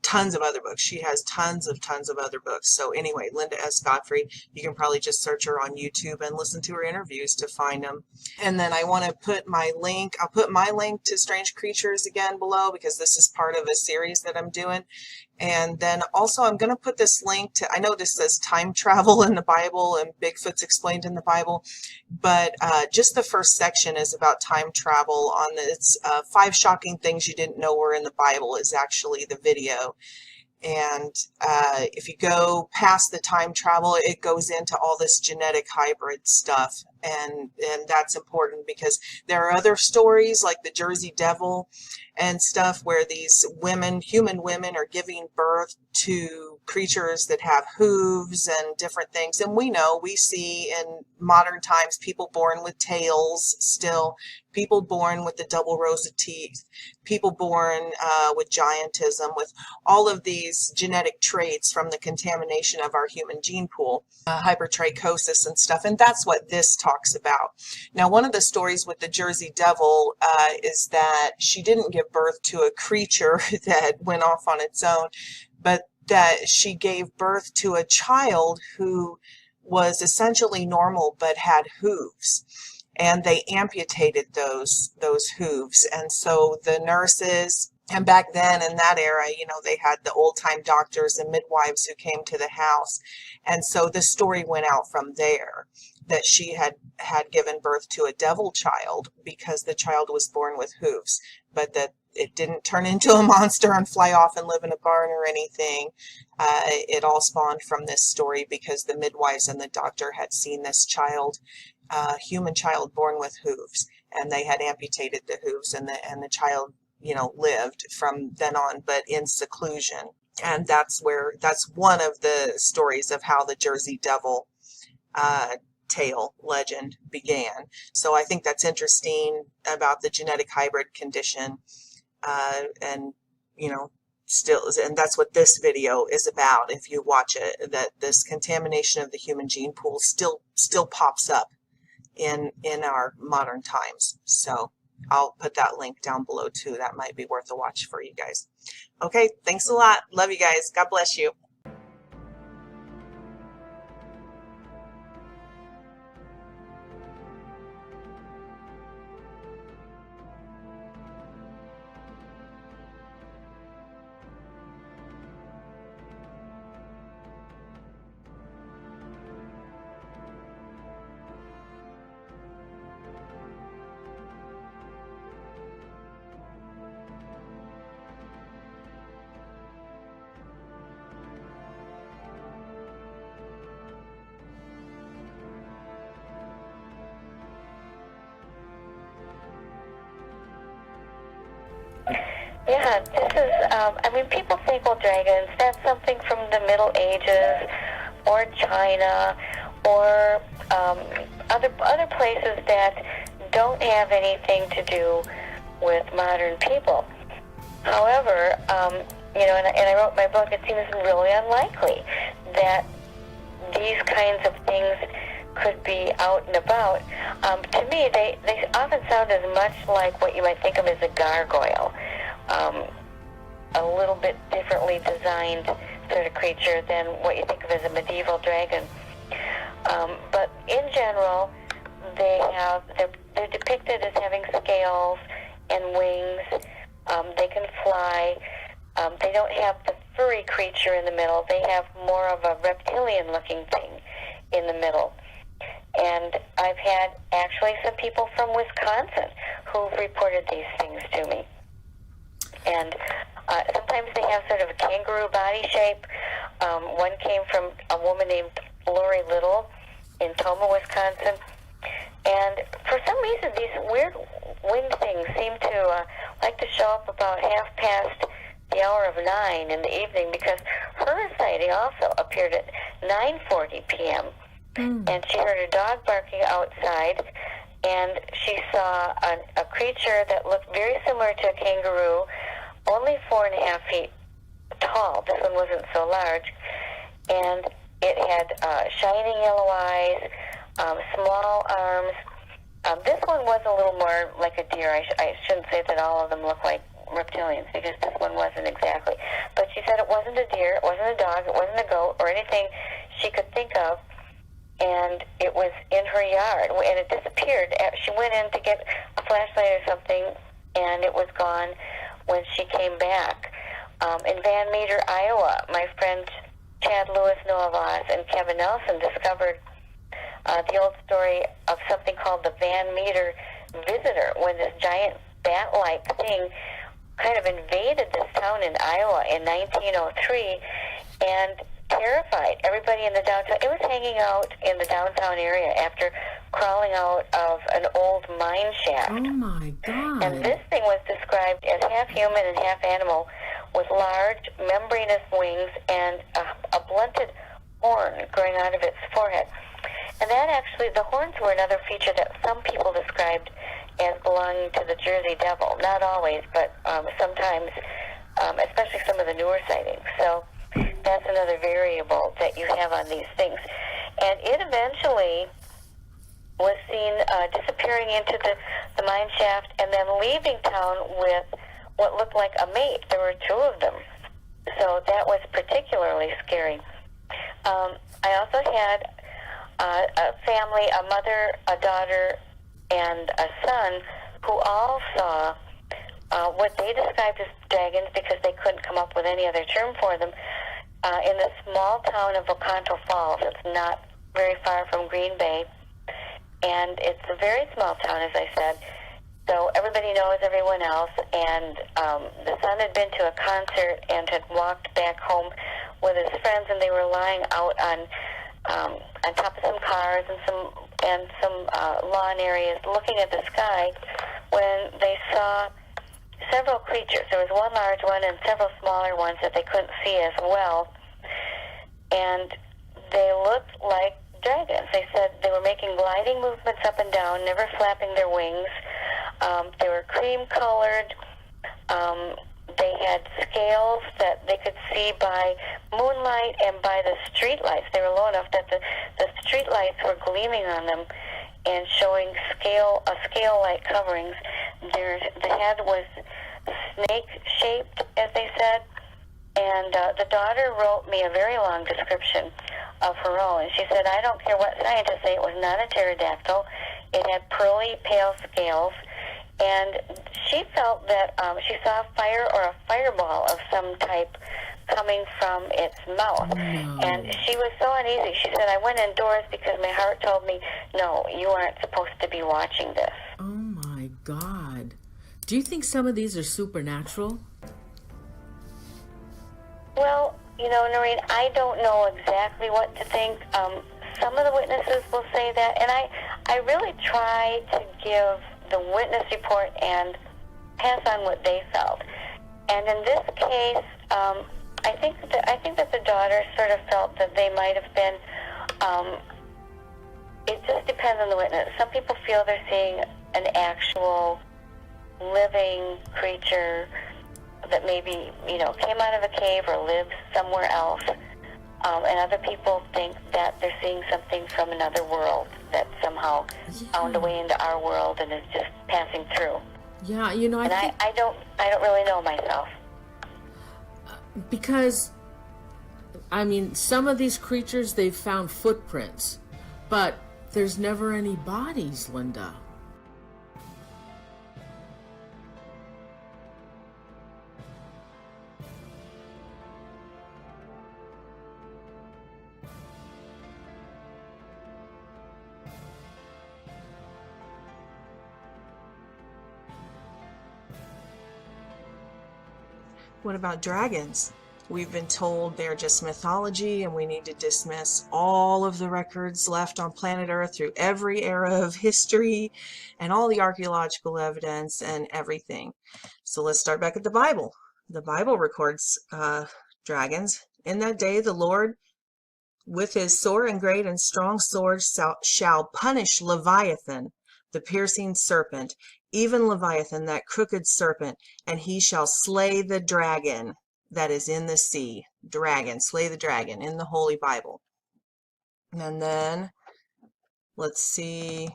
tons of other books. She has tons of other books. So anyway, Linda S. Godfrey, you can probably just search her on YouTube and listen to her interviews to find them. And then I want to put my link, I'll put my link to Strange Creatures again below, because this is part of a series that I'm doing. And then also I'm going to put this link to, I know this says time travel in the Bible and Bigfoot's explained in the Bible, but just the first section is about time travel on this 5 shocking things you didn't know were in the Bible is actually the video. And if you go past the time travel, it goes into all this genetic hybrid stuff. And that's important because there are other stories like the Jersey Devil and stuff where these women, human women, are giving birth to creatures that have hooves and different things. And we see in modern times people born with tails still, people born with the double rows of teeth, people born with giantism, with all of these genetic traits from the contamination of our human gene pool, hypertrichosis and stuff. And that's what this talks about. Now, one of the stories with the Jersey Devil is that she didn't give birth to a creature that went off on its own, but that she gave birth to a child who was essentially normal but had hooves. And they amputated those hooves. And so the nurses, and back then in that era, they had the old time doctors and midwives who came to the house. And so the story went out from there that she had given birth to a devil child because the child was born with hooves, but that it didn't turn into a monster and fly off and live in a barn or anything. It all spawned from this story because the midwives and the doctor had seen this child, human child born with hooves, and they had amputated the hooves, and the child, lived from then on, but in seclusion. And that's one of the stories of how the Jersey Devil tale legend began. So I think that's interesting about the genetic hybrid condition, and that's what this video is about. If you watch it, that this contamination of the human gene pool still pops up in our modern times. So I'll put that link down below too. That might be worth a watch for you guys. Okay, thanks a lot. Love you guys. God bless you. Yeah, this is, people think, well, dragons, that's something from the Middle Ages, or China or other places that don't have anything to do with modern people. However, and I wrote my book, it seems really unlikely that these kinds of things could be out and about. To me, they often sound as much like what you might think of as a gargoyle, a little bit differently designed sort of creature than what you think of as a medieval dragon. But in general, they're depicted as having scales and wings. They can fly. They don't have the furry creature in the middle. They have more of a reptilian-looking thing in the middle. And I've had actually some people from Wisconsin who've reported these things to me. And sometimes they have sort of a kangaroo body shape. One came from a woman named Lori Little in Toma, Wisconsin. And for some reason, these weird winged things seem to like to show up about 9:30 in the evening, because her sighting also appeared at 9:40 p.m. And she heard a dog barking outside, and she saw a creature that looked very similar to a kangaroo, only 4.5 feet tall. This one wasn't so large. And it had shining yellow eyes, small arms. This one was a little more like a deer. I shouldn't say that all of them look like reptilians, because this one wasn't exactly. But she said it wasn't a deer, it wasn't a dog, it wasn't a goat, or anything she could think of. And it was in her yard, and it disappeared. She went in to get a flashlight or something, and it was gone when she came back. In Van Meter, Iowa, my friends Chad Lewis, Noah Voss, and Kevin Nelson discovered the old story of something called the Van Meter Visitor, when this giant bat-like thing kind of invaded this town in Iowa in 1903 and terrified everybody in the downtown. It was hanging out in the downtown area after crawling out of an old mine shaft. Oh my God. And this thing was described as half human and half animal, with large membranous wings and a blunted horn growing out of its forehead. And that actually, the horns were another feature that some people described as belonging to the Jersey Devil. Not always, but sometimes, especially some of the newer sightings. So that's another variable that you have on these things. And it eventually was seen disappearing into the mine shaft and then leaving town with what looked like a mate. There were two of them. So that was particularly scary. I also had a family, a mother, a daughter, and a son, who all saw what they described as dragons, because they couldn't come up with any other term for them, in the small town of Oconto Falls. It's not very far from Green Bay, and it's a very small town, as I said, so everybody knows everyone else. And the son had been to a concert and had walked back home with his friends, and they were lying out on top of some cars and some lawn areas, looking at the sky, when they saw several creatures. There was one large one and several smaller ones that they couldn't see as well, and they looked like dragons. They said they were making gliding movements up and down, never flapping their wings. They were cream-colored. They had scales that they could see by moonlight and by the street lights. They were low enough that the street lights were gleaming on them and showing scale-like coverings. The head was snake-shaped, as they said. And the daughter wrote me a very long description of her own. And she said, I don't care what scientists say, it was not a pterodactyl. It had pearly, pale scales. And she felt that she saw a fire or a fireball of some type coming from its mouth. And she was so uneasy. She said, I went indoors because my heart told me, no, you aren't supposed to be watching this. Oh my God. Do you think some of these are supernatural? Well, Noreen, I don't know exactly what to think. Some of the witnesses will say that, and I really try to give the witness report and pass on what they felt. And in this case, I think that the daughter sort of felt that they might have been. It just depends on the witness. Some people feel they're seeing an actual living creature that maybe, you know, came out of a cave or lives somewhere else. And other people think that they're seeing something from another world that somehow found a way into our world and is just passing through. Yeah, you know, I don't really know myself. Because, I mean, some of these creatures, they've found footprints, but there's never any bodies, Linda. What about dragons? We've been told they're just mythology and we need to dismiss all of the records left on planet Earth through every era of history and all the archaeological evidence and everything. So let's start back at the Bible. The Bible records dragons. In that day, the Lord, with his sore and great and strong sword, shall punish Leviathan, the piercing serpent, even Leviathan, that crooked serpent, and he shall slay the dragon that is in the sea. Dragon, slay the dragon in the Holy Bible. And then, let's see.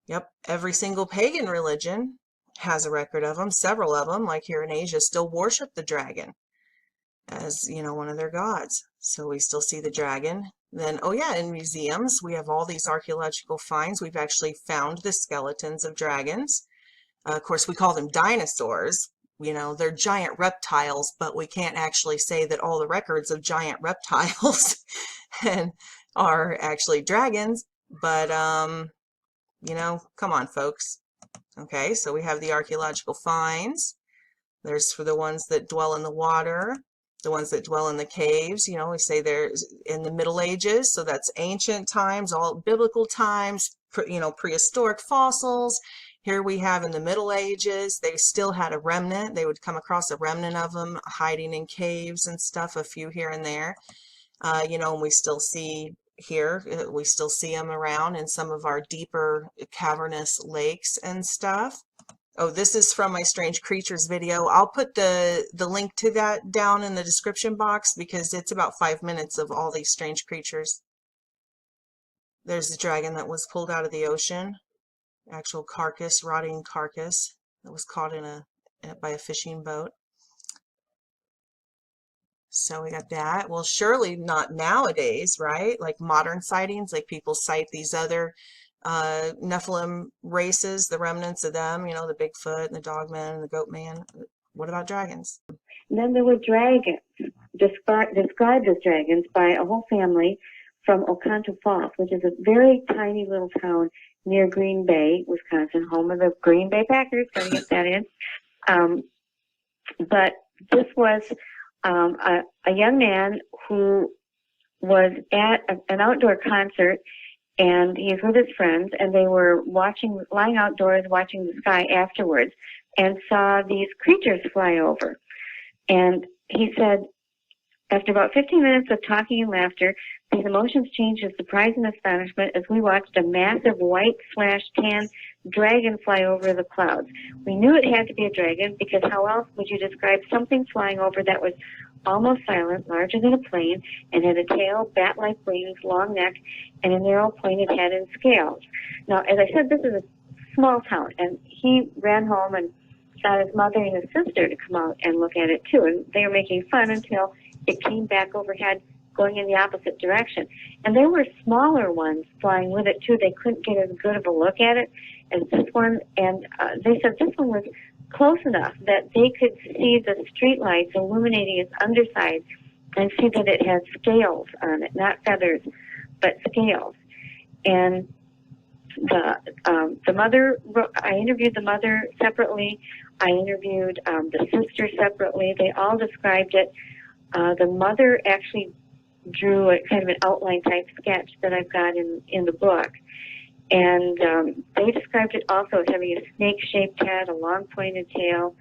Yep, every single pagan religion has a record of them. Several of them, like here in Asia, still worship the dragon as, you know, one of their gods. So we still see the dragon. Then, oh yeah, in museums, we have all these archaeological finds. We've actually found the skeletons of dragons. Of course, we call them dinosaurs. You know, they're giant reptiles, but we can't actually say that all the records of giant reptiles and are actually dragons. But, you know, come on, folks. Okay, so we have the archaeological finds. There's for the ones that dwell in the water, the ones that dwell in the caves. You know, we say they're in the Middle Ages, so that's ancient times, all biblical times, you know, prehistoric fossils. Here we have in the Middle Ages, they still had a remnant. They would come across a remnant of them hiding in caves and stuff, a few here and there. You know, and we still see here, we still see them around in some of our deeper cavernous lakes and stuff. Oh, this is from my Strange Creatures video. I'll put the link to that down in the description box because it's about 5 minutes of all these strange creatures. There's the dragon that was pulled out of the ocean. Actual carcass, rotting carcass that was caught by a fishing boat. So we got that. Well, surely not nowadays, right? Like modern sightings, like people cite these other Nephilim races, the remnants of them, you know, the Bigfoot and the Dogman and the Goatman. What about dragons? And then there were dragons, described as dragons by a whole family from Oconto Falls, which is a very tiny little town near Green Bay, Wisconsin, home of the Green Bay Packers. Gotta get that in. But this was a young man who was at an outdoor concert, and he's with his friends, and they were lying outdoors watching the sky afterwards, and saw these creatures fly over. And he said, after about 15 minutes of talking and laughter, these emotions changed to surprise and astonishment as we watched a massive white/tan dragon fly over the clouds. We knew it had to be a dragon because how else would you describe something flying over that was almost silent, larger than a plane, and had a tail, bat-like wings, long neck, and a narrow pointed head and scales. Now, as I said, this is a small town, and he ran home and got his mother and his sister to come out and look at it too, and they were making fun until it came back overhead going in the opposite direction. And there were smaller ones flying with it too. They couldn't get as good of a look at it as this one, and they said this one was close enough that they could see the street lights illuminating its underside and see that it had scales on it, not feathers, but scales. And the mother, I interviewed the mother separately. I interviewed the sister separately. They all described it. The mother actually drew a kind of an outline type sketch that I've got in the book. And they described it also as having a snake-shaped head, a long pointed tail.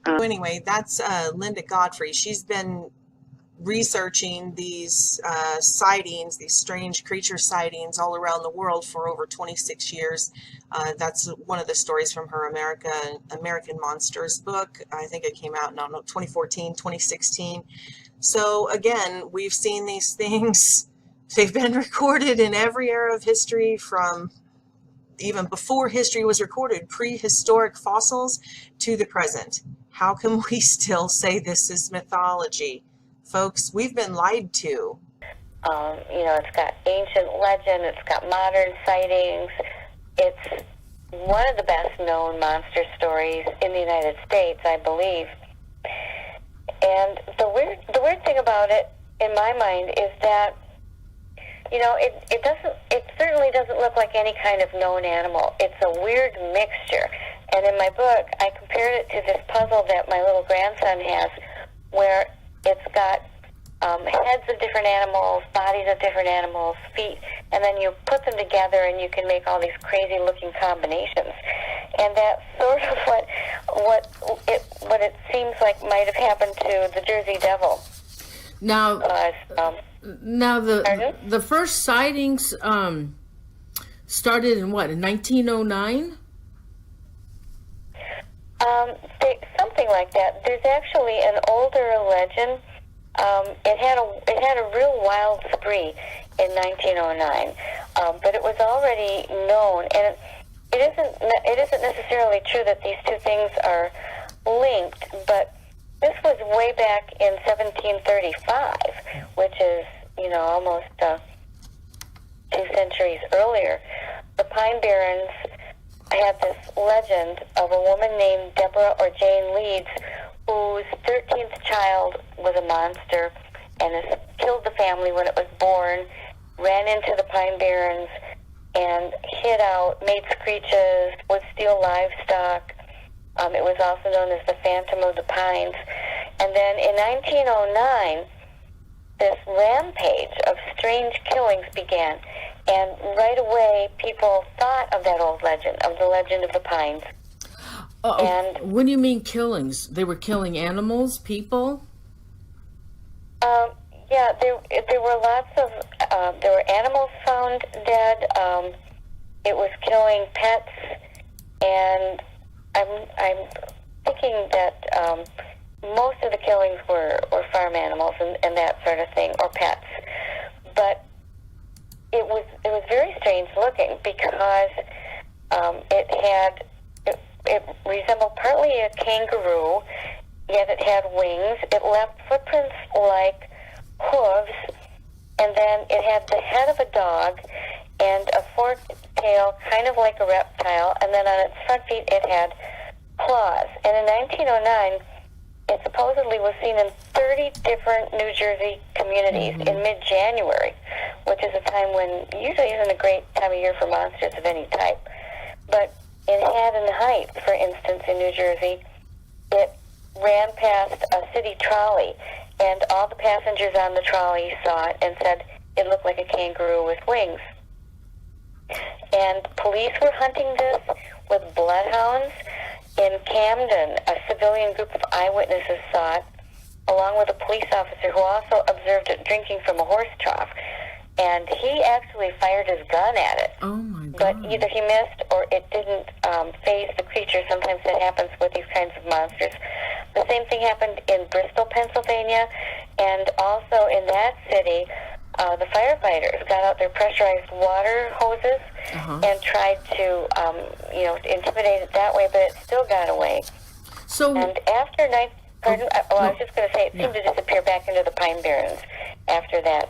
Anyway, that's Linda Godfrey. She's been researching these sightings, these strange creature sightings all around the world for over 26 years. That's one of the stories from her American Monsters book. I think it came out in, I don't know, 2014, 2016. So again, we've seen these things. They've been recorded in every era of history, from even before history was recorded, prehistoric fossils, to the present. How can we still say this is mythology? Folks, we've been lied to. It's got ancient legend, it's got modern sightings. It's one of the best known monster stories in the United States, I believe. And the weird thing about it, in my mind, is that, it certainly doesn't look like any kind of known animal. It's a weird mixture. And in my book, I compared it to this puzzle that my little grandson has, where it's got heads of different animals, bodies of different animals, feet, and then you put them together and you can make all these crazy looking combinations. And that's sort of what it seems like might have happened to the Jersey Devil. Now, the first sightings started in what, in 1909? Something like that. There's actually an older legend. It had a real wild spree in 1909, but it was already known, and it isn't necessarily true that these two things are linked, but this was way back in 1735, which is, almost 2 centuries earlier. The Pine Barrens had this legend of a woman named Deborah or Jane Leeds, whose 13th child was a monster and has killed the family when it was born, ran into the Pine Barrens and hid out, made screeches, would steal livestock. It was also known as the Phantom of the Pines. And then in 1909, this rampage of strange killings began. And right away, people thought of that old legend, of the legend of the Pines. And what do you mean killings? They were killing animals, people? Yeah, there were lots of, there were animals found dead. It was killing pets, and I'm thinking that most of the killings were farm animals and that sort of thing, or pets. But it was very strange looking because it resembled partly a kangaroo, yet it had wings. It left footprints like hooves, and then it had the head of a dog and a forked tail, kind of like a reptile, and then on its front feet it had claws. And in 1909, it supposedly was seen in 30 different New Jersey communities in mid-January, which is a time when usually isn't a great time of year for monsters of any type. But in Haddon Heights, for instance, in New Jersey, it ran past a city trolley, and all the passengers on the trolley saw it and said it looked like a kangaroo with wings. And police were hunting this with bloodhounds. In Camden, a civilian group of eyewitnesses saw it, along with a police officer who also observed it drinking from a horse trough. And he actually fired his gun at it. Oh my God. But either he missed or it didn't faze the creature. Sometimes that happens with these kinds of monsters. The same thing happened in Bristol, Pennsylvania, and also in that city, the firefighters got out their pressurized water hoses and tried to, intimidate it that way, but it still got away. So, and after I was just going to say, it seemed to disappear back into the Pine Barrens after that.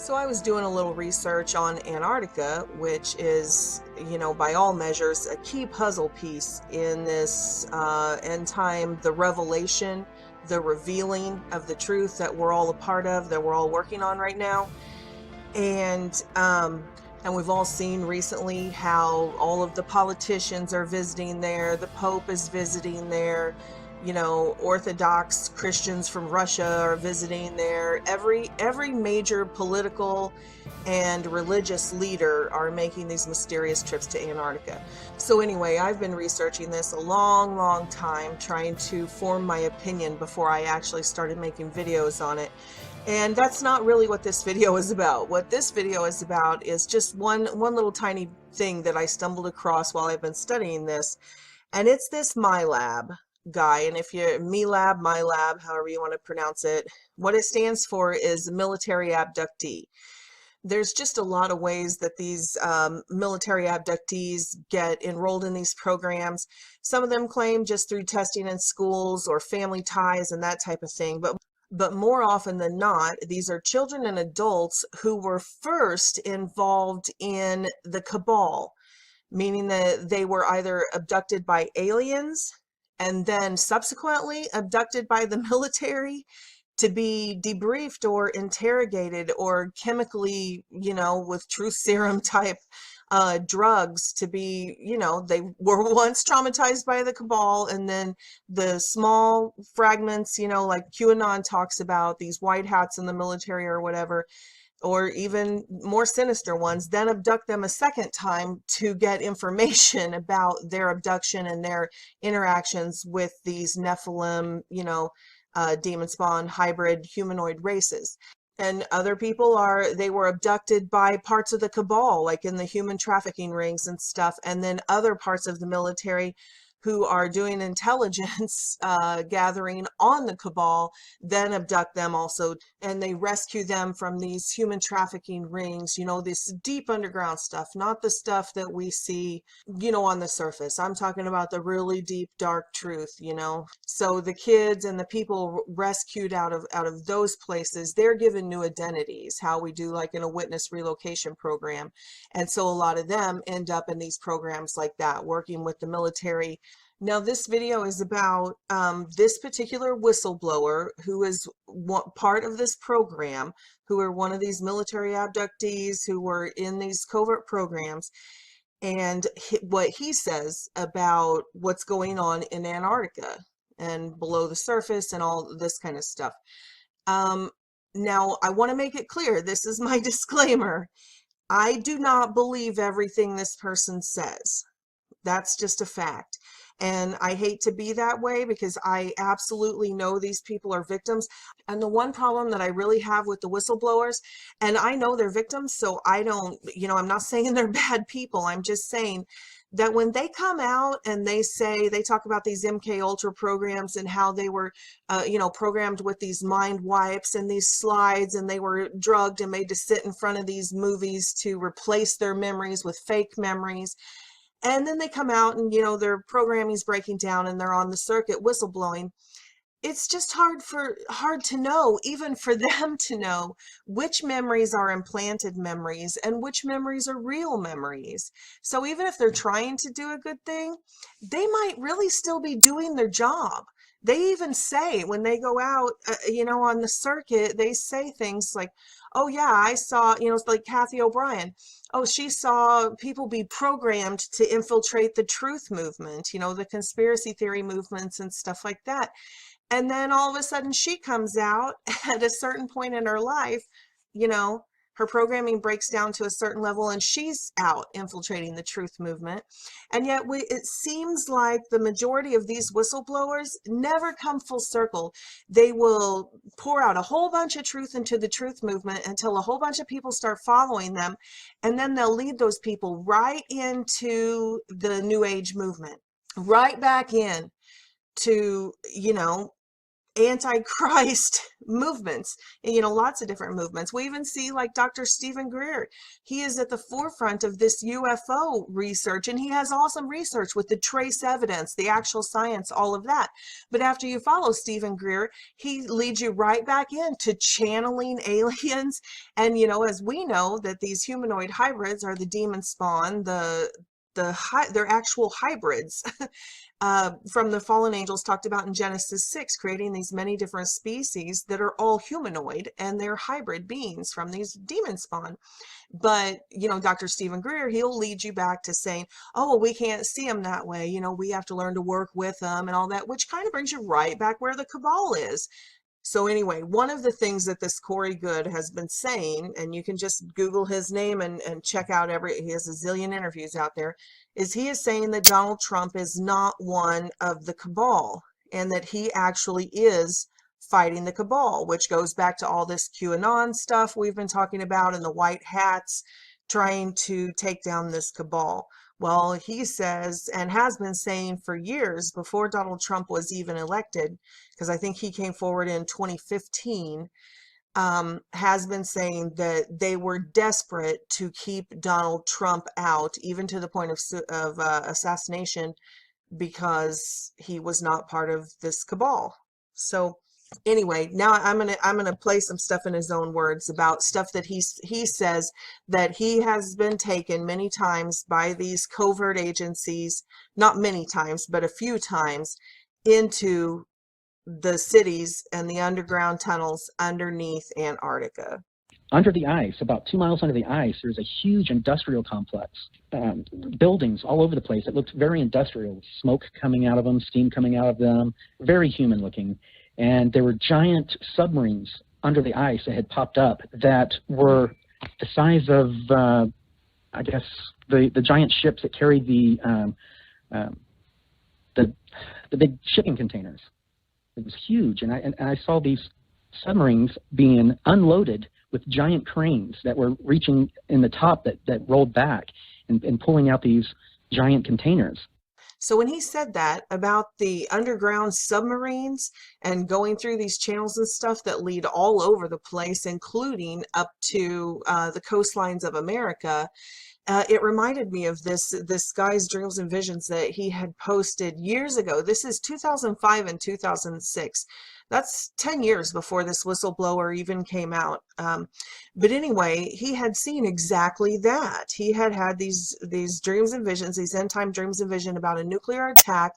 So I was doing a little research on Antarctica, which is, by all measures, a key puzzle piece in this end time, the revelation, the revealing of the truth that we're all a part of, that we're all working on right now. And we've all seen recently how all of the politicians are visiting there, the Pope is visiting there, Orthodox Christians from Russia are visiting there. Every major political and religious leader are making these mysterious trips to Antarctica. So anyway, I've been researching this a long time, trying to form my opinion before I actually started making videos on it. And that's not really what this video is about. What this video is about is just one little tiny thing that I stumbled across while I've been studying this. And it's this MyLab guy. And if you're MyLab, however you want to pronounce it, what it stands for is military abductee. There's just a lot of ways that these military abductees get enrolled in these programs. Some of them claim just through testing in schools or family ties and that type of thing. But more often than not, these are children and adults who were first involved in the cabal, meaning that they were either abducted by aliens and then subsequently abducted by the military to be debriefed or interrogated or chemically, with truth serum type drugs to be, they were once traumatized by the cabal, and then the small fragments, like QAnon talks about, these white hats in the military or whatever, or even more sinister ones, then abduct them a second time to get information about their abduction and their interactions with these Nephilim, demon spawn hybrid humanoid races. And other people they were abducted by parts of the cabal, like in the human trafficking rings and stuff, and then other parts of the military who are doing intelligence gathering on the cabal, then abduct them also, and they rescue them from these human trafficking rings, this deep underground stuff, not the stuff that we see, on the surface. I'm talking about the really deep, dark truth, So the kids and the people rescued out of those places, they're given new identities, how we do like in a witness relocation program. And so a lot of them end up in these programs like that, working with the military. Now, this video is about this particular whistleblower who is part of this program, who are one of these military abductees who were in these covert programs, and what he says about what's going on in Antarctica and below the surface and all this kind of stuff. Now, I want to make it clear, this is my disclaimer. I do not believe everything this person says. That's just a fact. And I hate to be that way because I absolutely know these people are victims. And the one problem that I really have with the whistleblowers, and I know they're victims, so I don't, I'm not saying they're bad people. I'm just saying that when they come out and they talk about these MK Ultra programs and how they were, programmed with these mind wipes and these slides, and they were drugged and made to sit in front of these movies to replace their memories with fake memories. And then they come out and, their programming's breaking down and they're on the circuit whistleblowing. It's just hard to know, even for them to know, which memories are implanted memories and which memories are real memories. So even if they're trying to do a good thing, they might really still be doing their job. They even say when they go out, on the circuit, they say things like, oh yeah, I saw, it's like Kathy O'Brien. Oh, she saw people be programmed to infiltrate the truth movement, the conspiracy theory movements and stuff like that. And then all of a sudden she comes out at a certain point in her life, her programming breaks down to a certain level and she's out infiltrating the truth movement. And yet it seems like the majority of these whistleblowers never come full circle. They will pour out a whole bunch of truth into the truth movement until a whole bunch of people start following them. And then they'll lead those people right into the New Age movement, right back in to, antichrist movements, you know, lots of different movements. We even see like Dr. Stephen Greer. He is at the forefront of this UFO research, and he has awesome research with the trace evidence, the actual science, all of that. But after you follow Stephen Greer, he leads you right back into channeling aliens. And, you know, as we know that these humanoid hybrids are the demon spawn, they're actual hybrids from the fallen angels talked about in Genesis 6, creating these many different species that are all humanoid, and they're hybrid beings from these demon spawn. But, you know, Dr. Stephen Greer, he'll lead you back to saying, oh, well, we can't see them that way. You know, we have to learn to work with them and all that, which kind of brings you right back where the cabal is. So anyway, one of the things that this Corey Good has been saying, and you can just Google his name and check out he has a zillion interviews out there, is he is saying that Donald Trump is not one of the cabal, and that he actually is fighting the cabal, which goes back to all this QAnon stuff we've been talking about, and the white hats trying to take down this cabal. Well, he says, and has been saying for years before Donald Trump was even elected, because I think he came forward in 2015, has been saying that they were desperate to keep Donald Trump out, even to the point of assassination, because he was not part of this cabal. So anyway, now I'm gonna play some stuff in his own words about stuff that he says that he has been taken many times by these covert agencies, not many times, but a few times, into the cities and the underground tunnels underneath Antarctica. Under the ice, about 2 miles under the ice, there's a huge industrial complex, buildings all over the place. It looked very industrial, smoke coming out of them, steam coming out of them, very human looking. And there were giant submarines under the ice that had popped up that were the size of, I guess, the giant ships that carried the big shipping containers. It was huge, and I saw these submarines being unloaded with giant cranes that were reaching in the top that rolled back and pulling out these giant containers. So when he said that about the underground submarines and going through these channels and stuff that lead all over the place, including up to the coastlines of America, it reminded me of this guy's dreams and visions that he had posted years ago. This is 2005 and 2006. That's 10 years before this whistleblower even came out. But anyway, he had seen exactly that. He had had these dreams and visions, these end-time dreams and vision about a nuclear attack.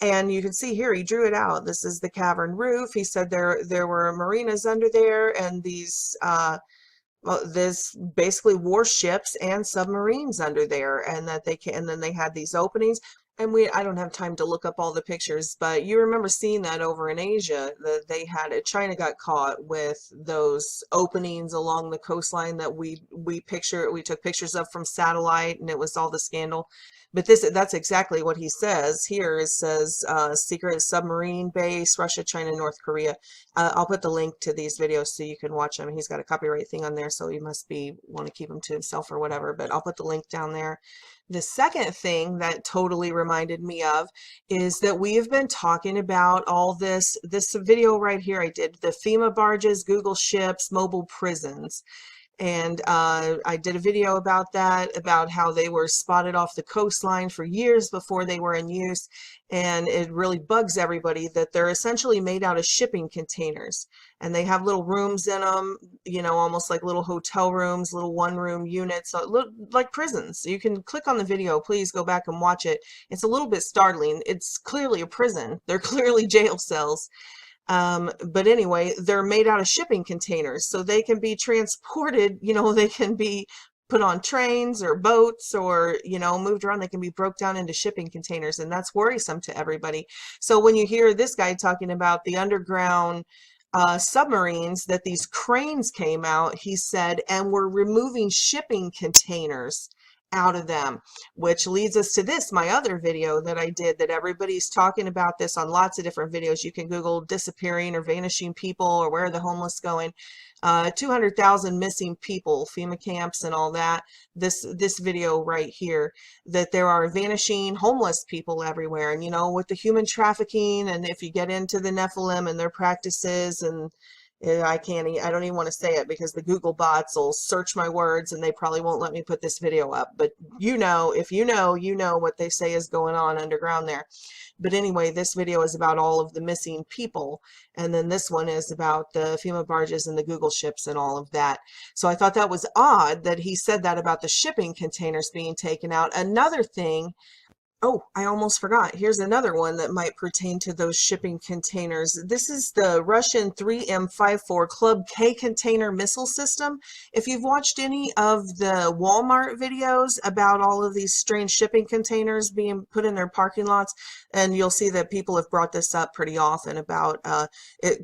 And you can see here, he drew it out. This is the cavern roof. He said there were marinas under there, and these there's basically warships and submarines under there, and that and then they had these openings. And I don't have time to look up all the pictures, but you remember seeing that over in Asia, that they had it. China got caught with those openings along the coastline that we took pictures of from satellite, and it was all the scandal. But that's exactly what he says here. It says secret submarine base, Russia, China, North Korea. I'll put the link to these videos so you can watch them. He's got a copyright thing on there, so he must want to keep them to himself or whatever, but I'll put the link down there. The second thing that totally reminded me of is that we have been talking about all this video right here I did, the FEMA barges, Google ships, mobile prisons. And I did a video about that, about how they were spotted off the coastline for years before they were in use. And it really bugs everybody that they're essentially made out of shipping containers. And they have little rooms in them, you know, almost like little hotel rooms, little one-room units, like prisons. You can click on the video. Please go back and watch it. It's a little bit startling. It's clearly a prison. They're clearly jail cells. But anyway, they're made out of shipping containers, so they can be transported, you know, they can be put on trains or boats, or, you know, moved around. They can be broke down into shipping containers, and that's worrisome to everybody. So when you hear this guy talking about the underground submarines, that these cranes came out, he said, and were removing shipping containers out of them, which leads us to this, my other video that I did, that everybody's talking about this on lots of different videos. You can Google disappearing or vanishing people or where are the homeless going. 200,000 missing people, FEMA camps and all that. This video right here, that there are vanishing homeless people everywhere. And, you know, with the human trafficking, and if you get into the Nephilim and their practices, and I don't even want to say it because the Google bots will search my words and they probably won't let me put this video up. But you know, if you know what they say is going on underground there. But anyway, this video is about all of the missing people. And then this one is about the FEMA barges and the Google ships and all of that. So I thought that was odd that he said that about the shipping containers being taken out. Another thing, oh, I almost forgot. Here's another one that might pertain to those shipping containers. This is the Russian 3M54 Club K container missile system. If you've watched any of the Walmart videos about all of these strange shipping containers being put in their parking lots, and you'll see that people have brought this up pretty often about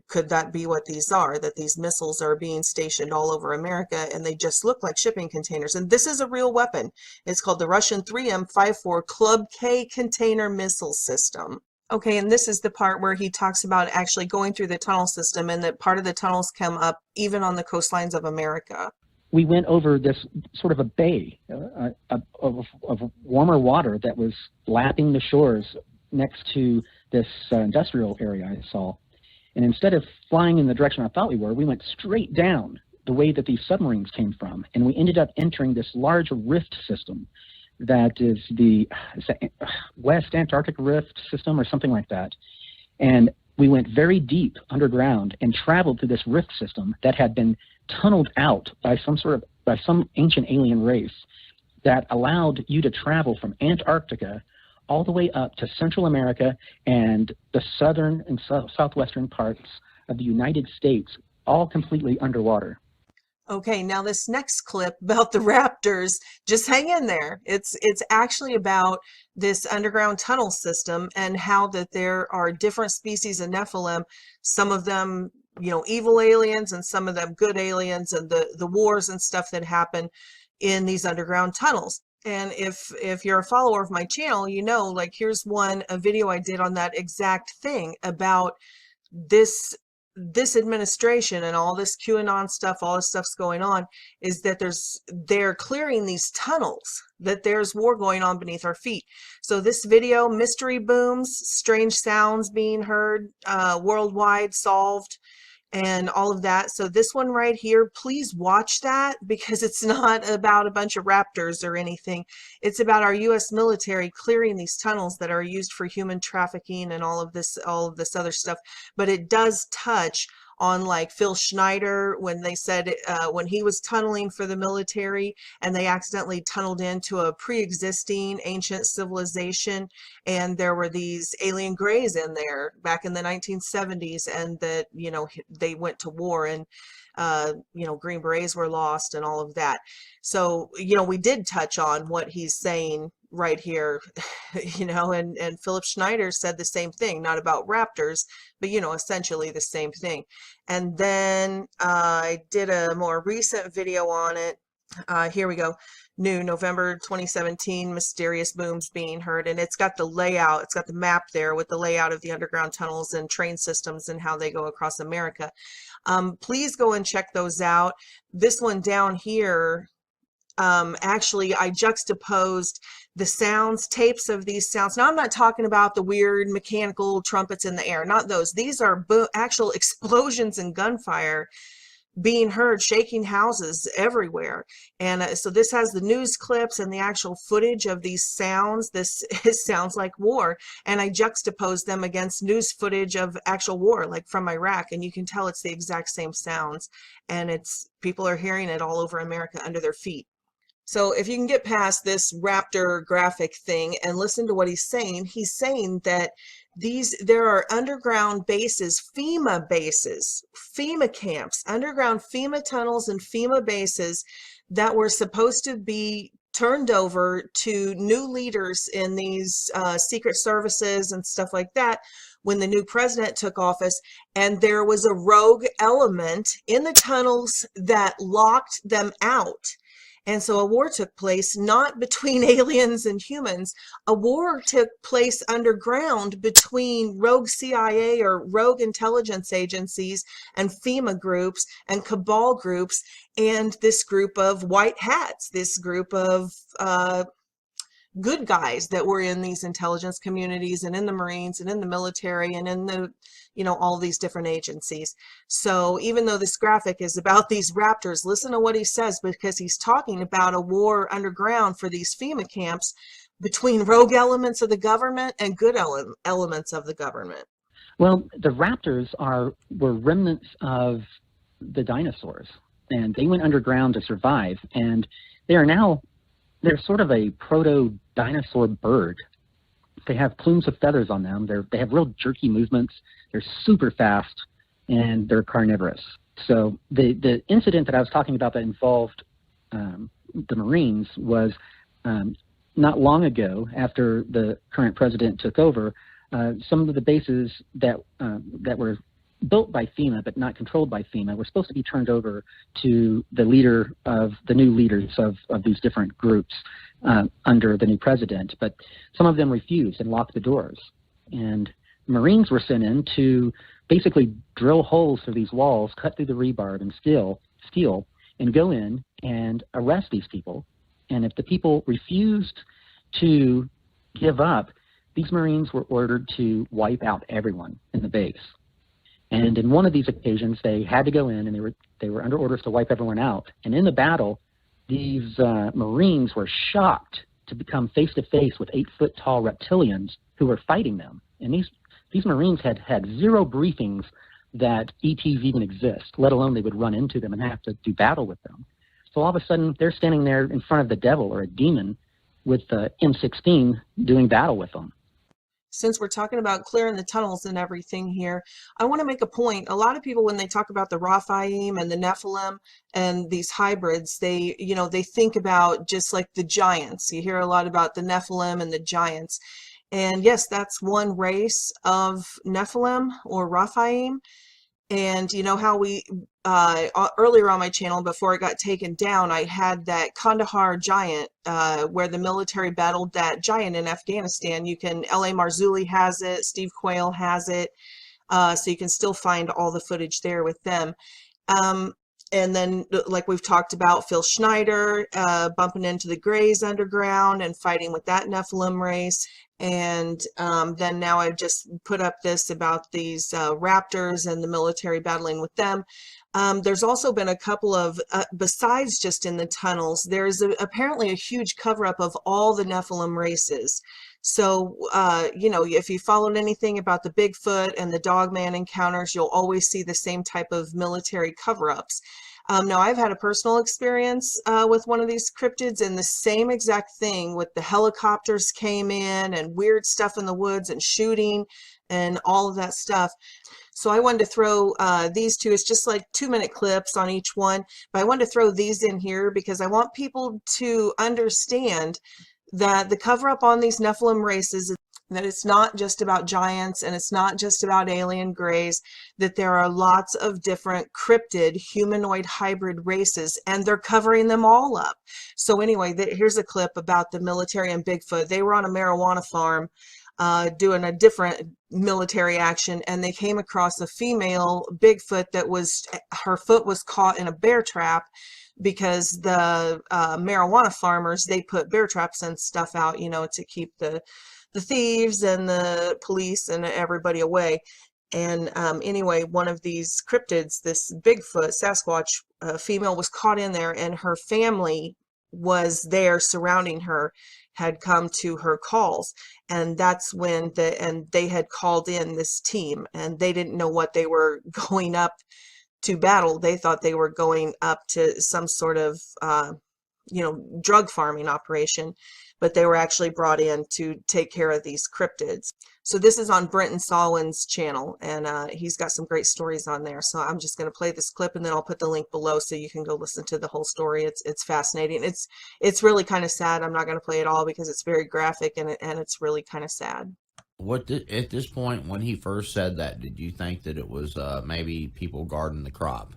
could that be what these are, that these missiles are being stationed all over America and they just look like shipping containers. And this is a real weapon. It's called the Russian 3M54 Club K container missile system. Okay, and this is the part where he talks about actually going through the tunnel system, and that part of the tunnels come up even on the coastlines of America. We went over this sort of a bay of warmer water that was lapping the shores next to this industrial area I saw. And instead of flying in the direction I thought we were, we went straight down the way that these submarines came from. And we ended up entering this large rift system that is the West Antarctic Rift system or something like that. And we went very deep underground and traveled through this rift system that had been tunneled out by some ancient alien race that allowed you to travel from Antarctica all the way up to Central America and the southern and southwestern parts of the United States, all completely underwater. Okay, now this next clip about the raptors, just hang in there. It's actually about this underground tunnel system and how that there are different species of Nephilim, some of them, you know, evil aliens and some of them good aliens, and the wars and stuff that happen in these underground tunnels. And if you're a follower of my channel, you know, like here's a video I did on that exact thing about this administration and all this QAnon stuff, all this stuff's going on, is that they're clearing these tunnels, that there's war going on beneath our feet. So this video, mystery booms, strange sounds being heard, worldwide solved, and all of that. So this one right here, please watch that, because it's not about a bunch of raptors or anything. It's about our U.S. military clearing these tunnels that are used for human trafficking and all of this other stuff. But it does touch on like Phil Schneider, when they said when he was tunneling for the military and they accidentally tunneled into a pre-existing ancient civilization, and there were these alien greys in there back in the 1970s, and that, you know, they went to war, and you know, Green Berets were lost and all of that. So, you know, we did touch on what he's saying right here, you know, and Philip Schneider said the same thing, not about raptors, but, you know, essentially the same thing. And then I did a more recent video on it. Here we go. New November 2017, mysterious booms being heard, and it's got the layout, it's got the map there with the layout of the underground tunnels and train systems and how they go across America. Please go and check those out. This one down here, actually I juxtaposed the sounds, tapes of these sounds. Now I'm not talking about the weird mechanical trumpets in the air, not those. These are actual explosions and gunfire being heard, shaking houses everywhere. And so this has the news clips and the actual footage of these sounds. This sounds like war, and I juxtaposed them against news footage of actual war, like from Iraq, and you can tell it's the exact same sounds, and people are hearing it all over America under their feet. So if you can get past this raptor graphic thing and listen to what he's saying that there are underground bases, FEMA camps, underground FEMA tunnels and FEMA bases that were supposed to be turned over to new leaders in these secret services and stuff like that when the new president took office, and there was a rogue element in the tunnels that locked them out. And so a war took place not between aliens and humans. A war took place underground between rogue CIA or rogue intelligence agencies and FEMA groups and cabal groups and this group of white hats, this group of good guys that were in these intelligence communities and in the Marines and in the military and in the, all these different agencies. So even though this graphic is about these raptors, listen to what he says, because he's talking about a war underground for these FEMA camps between rogue elements of the government and good elements of the government. Well, the raptors were remnants of the dinosaurs, and they went underground to survive, and they're sort of a proto-dinosaur bird. They have plumes of feathers on them. They have real jerky movements. They're super fast, and they're carnivorous. So the incident that I was talking about that involved the Marines was not long ago, after the current president took over. Some of the bases that were built by FEMA but not controlled by FEMA were supposed to be turned over to the new leaders of these different groups under the new president, but some of them refused and locked the doors. And Marines were sent in to basically drill holes through these walls, cut through the rebar and steel, and go in and arrest these people. And if the people refused to give up, these Marines were ordered to wipe out everyone in the base. And in one of these occasions, they had to go in, and they were under orders to wipe everyone out. And in the battle, these Marines were shocked to become face-to-face with 8-foot-tall reptilians who were fighting them. And these Marines had zero briefings that ETs even exist, let alone they would run into them and have to do battle with them. So all of a sudden, they're standing there in front of the devil or a demon with the M16 doing battle with them. Since we're talking about clearing the tunnels and everything here, I want to make a point. A lot of people, when they talk about the Rephilim and the Nephilim and these hybrids, they think about just like the giants. You hear a lot about the Nephilim and the giants. And yes, that's one race of Nephilim or Rephilim. And you know how we, earlier on my channel, before it got taken down, I had that Kandahar giant, where the military battled that giant in Afghanistan. L.A. Marzulli has it, Steve Quayle has it, so you can still find all the footage there with them. And then, like we've talked about, Phil Schneider bumping into the Greys underground and fighting with that Nephilim race. And then now I've just put up this about these raptors and the military battling with them. There's also been a couple of, besides just in the tunnels, there's apparently a huge cover-up of all the Nephilim races. So, if you followed anything about the Bigfoot and the Dogman encounters, you'll always see the same type of military cover-ups. Now, I've had a personal experience with one of these cryptids, and the same exact thing with the helicopters came in and weird stuff in the woods and shooting and all of that stuff. So I wanted to throw these two. It's just like 2-minute clips on each one, but I wanted to throw these in here because I want people to understand that the cover-up on these Nephilim races, that it's not just about giants and it's not just about alien greys, that there are lots of different cryptid humanoid hybrid races, and they're covering them all up. So anyway, here's a clip about the military and Bigfoot. They were on a marijuana farm doing a different military action, and they came across a female Bigfoot her foot was caught in a bear trap, because the marijuana farmers, they put bear traps and stuff out, to keep the thieves and the police and everybody away. And anyway, one of these cryptids, this Bigfoot, Sasquatch female, was caught in there, and her family was there surrounding her, had come to her calls. And that's when they had called in this team, and they didn't know what they were going up to battle. They thought they were going up to some sort of, drug farming operation, but they were actually brought in to take care of these cryptids. So this is on Brenton Salwin's channel, and he's got some great stories on there. So I'm just going to play this clip, and then I'll put the link below so you can go listen to the whole story. It's fascinating. It's really kind of sad. I'm not going to play it all because it's very graphic, and it's really kind of sad. At this point, when he first said that, did you think that it was maybe people guarding the crop?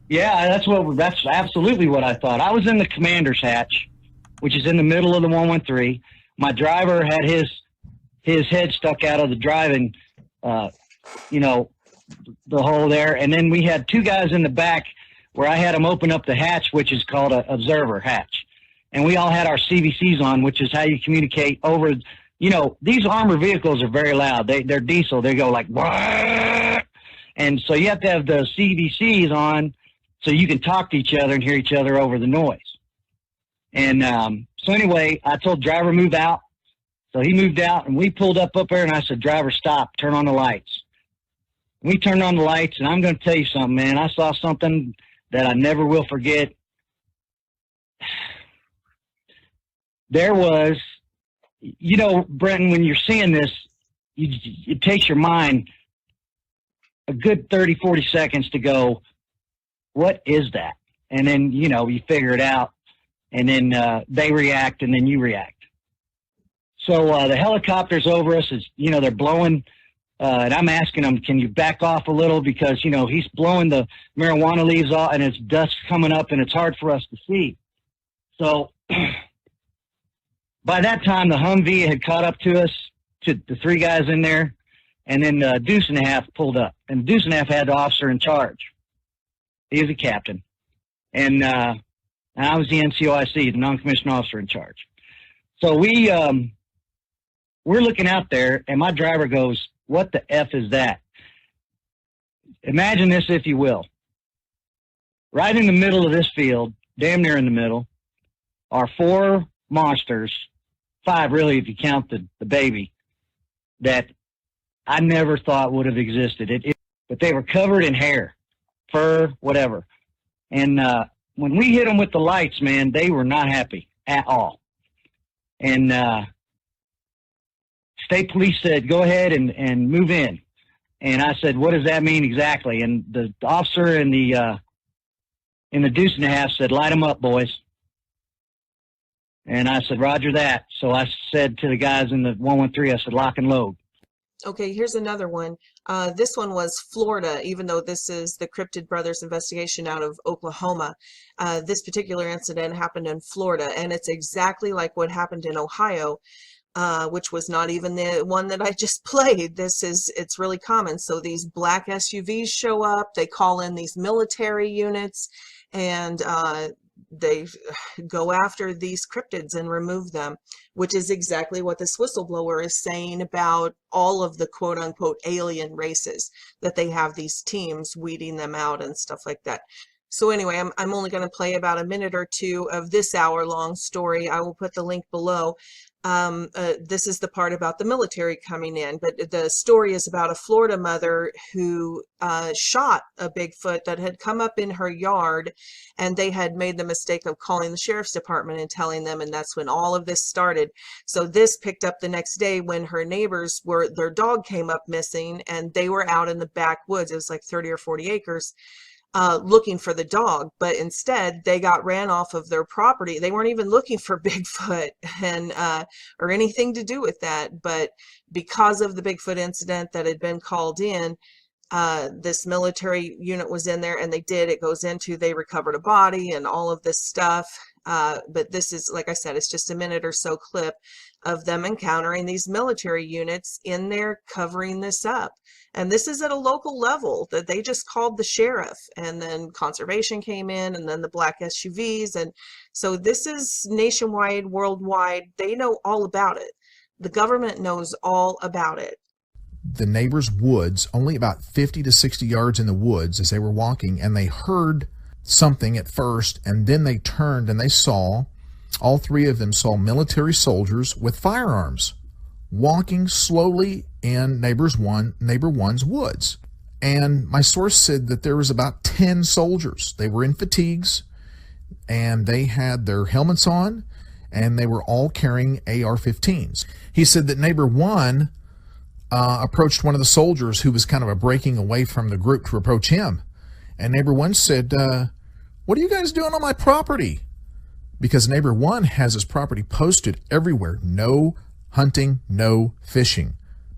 Yeah, that's absolutely what I thought. I was in the commander's hatch, which is in the middle of the 113. My driver had his head stuck out of the driving, the hole there. And then we had two guys in the back where I had them open up the hatch, which is called an observer hatch. And we all had our CVCs on, which is how you communicate over, these armored vehicles are very loud. They're diesel. They go like, "Wah!" And so you have to have the CVCs on so you can talk to each other and hear each other over the noise. And so anyway, I told driver move out. So he moved out, and we pulled up there, and I said, driver, stop, turn on the lights. We turned on the lights, and I'm going to tell you something, man. I saw something that I never will forget. There was, Brenton, when you're seeing this, it takes your mind a good 30, 40 seconds to go, what is that? And then, you figure it out, and then they react, and then you react. So the helicopter's over us, they're blowing, and I'm asking them, can you back off a little? Because, he's blowing the marijuana leaves off, and it's dust coming up, and it's hard for us to see. So by that time, the Humvee had caught up to us, to the three guys in there, and then Deuce and a Half pulled up. And Deuce and a Half had the officer in charge. He was a captain. And I was the NCOIC, the non-commissioned officer in charge. So we're looking out there, and my driver goes, what the F is that? Imagine this, if you will. Right in the middle of this field, damn near in the middle, are four monsters, five really if you count the baby, that I never thought would have existed. But they were covered in hair, fur, whatever. And when we hit them with the lights, man, they were not happy at all. And state police said, go ahead and move in. And I said, what does that mean exactly? And the officer in the Deuce and a Half said, light them up, boys. And I said, roger that. So I said to the guys in the 113, I said, lock and load. Okay, here's another one. This one was Florida, even though this is the Cryptid Brothers investigation out of Oklahoma. This particular incident happened in Florida, and it's exactly like what happened in Ohio, which was not even the one that I just played. It's really common. So these black SUVs show up, they call in these military units, and they go after these cryptids and remove them, which is exactly what this whistleblower is saying about all of the quote unquote alien races, that they have these teams weeding them out and stuff like that. So anyway, I'm only going to play about a minute or two of this hour-long story. I will put the link below. This is the part about the military coming in, but the story is about a Florida mother who shot a Bigfoot that had come up in her yard, and they had made the mistake of calling the sheriff's department and telling them, and that's when all of this started. So this picked up the next day when her neighbors their dog came up missing, and they were out in the backwoods. It was like 30 or 40 acres. Looking for the dog, but instead they got ran off of their property. They weren't even looking for Bigfoot and or anything to do with that, but because of the Bigfoot incident that had been called in, this military unit was in there, and it goes into, they recovered a body and all of this stuff. But this is, like I said, it's just a minute or so clip of them encountering these military units in there covering this up. And this is at a local level that they just called the sheriff, and then conservation came in, and then the black SUVs. And so this is nationwide, worldwide. They know all about it. The government knows all about it. The neighbor's woods, only about 50 to 60 yards in the woods as they were walking, and they heard something at first, and then they turned and they saw, all three of them saw military soldiers with firearms walking slowly in neighbor one's woods. And my source said that there was about 10 soldiers. They were in fatigues, and they had their helmets on, and they were all carrying AR-15s. He said that neighbor one approached one of the soldiers who was kind of breaking away from the group to approach him. And neighbor one said, what are you guys doing on my property? Because neighbor one has his property posted everywhere. No hunting, no fishing.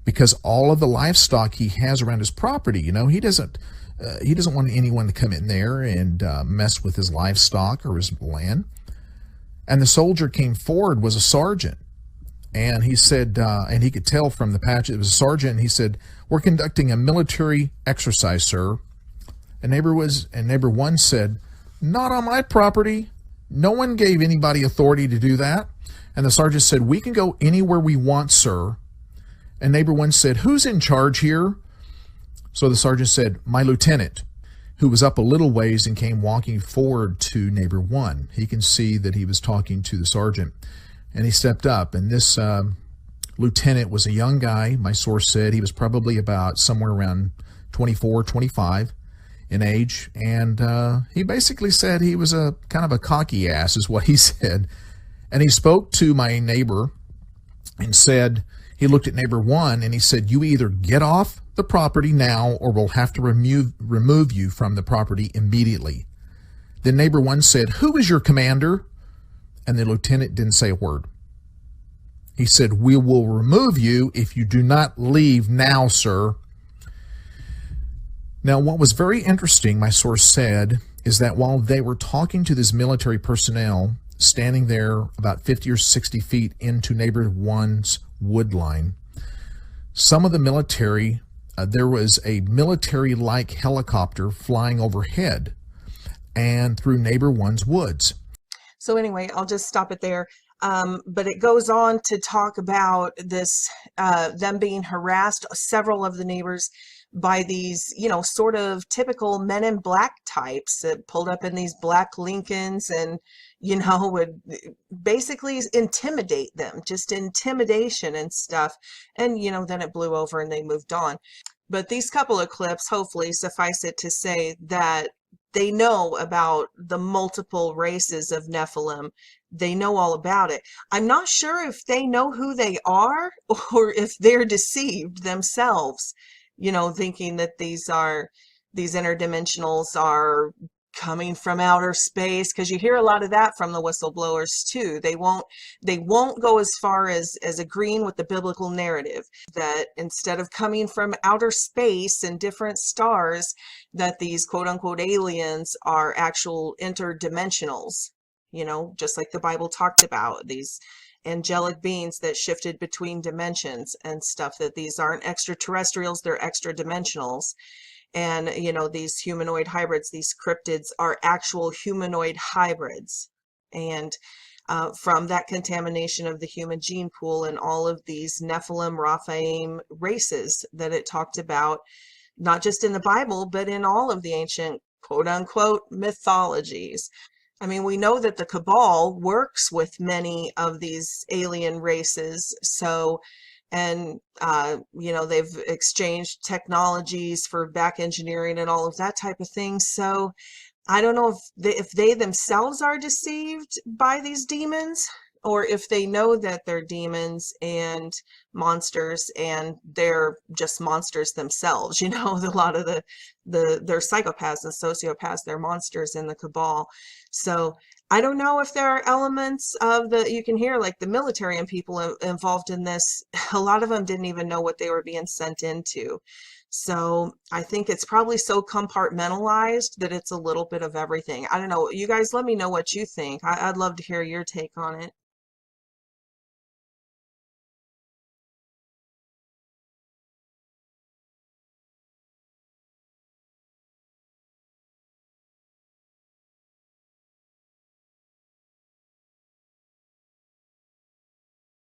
Because all of the livestock he has around his property, he doesn't He doesn't want anyone to come in there and mess with his livestock or his land. And the soldier came forward, was a sergeant. And he said, and he could tell from the patch, it was a sergeant, and he said, "We're conducting a military exercise, sir." And neighbor one said, "Not on my property. No one gave anybody authority to do that." And the sergeant said, "We can go anywhere we want, sir." And neighbor one said, "Who's in charge here?" So the sergeant said, "My lieutenant," who was up a little ways and came walking forward to neighbor one. He can see that he was talking to the sergeant. And he stepped up, and this lieutenant was a young guy. My source said he was probably about somewhere around 24, 25 in age. And he basically said he was a kind of a cocky ass, is what he said. And he spoke to my neighbor and said, he looked at neighbor one and he said, "You either get off the property now or we'll have to remove you from the property immediately." Then neighbor one said, "Who is your commander?" And the lieutenant didn't say a word. He said, "We will remove you if you do not leave now, sir." Now, what was very interesting, my source said, is that while they were talking to this military personnel standing there about 50 or 60 feet into neighbor one's wood line, some of the military, there was a military-like helicopter flying overhead and through neighbor one's woods. So anyway, I'll just stop it there. But it goes on to talk about this, them being harassed, several of the neighbors, by these, sort of typical Men in Black types that pulled up in these black Lincolns and, would basically intimidate them, just intimidation and stuff. And, then it blew over and they moved on. But these couple of clips, hopefully suffice it to say that they know about the multiple races of Nephilim. They know all about it. I'm not sure if they know who they are or if they're deceived themselves, thinking that these interdimensionals are coming from outer space, because you hear a lot of that from the whistleblowers too. They won't go as far as agreeing with the biblical narrative that instead of coming from outer space and different stars, that these quote unquote aliens are actual interdimensionals, just like the Bible talked about, these angelic beings that shifted between dimensions and stuff, that these aren't extraterrestrials, they're extra dimensionals. And, these humanoid hybrids, these cryptids, are actual humanoid hybrids. And from that contamination of the human gene pool and all of these Nephilim, Raphaim races that it talked about, not just in the Bible, but in all of the ancient quote unquote mythologies. I mean, we know that the Cabal works with many of these alien races. So, and, they've exchanged technologies for back engineering and all of that type of thing. So I don't know if they themselves are deceived by these demons, or if they know that they're demons and monsters and they're just monsters themselves. A lot of they're psychopaths and sociopaths, they're monsters in the Cabal. So I don't know if there are elements of you can hear like the military and people involved in this. A lot of them didn't even know what they were being sent into. So I think it's probably so compartmentalized that it's a little bit of everything. I don't know. You guys let me know what you think. I'd love to hear your take on it.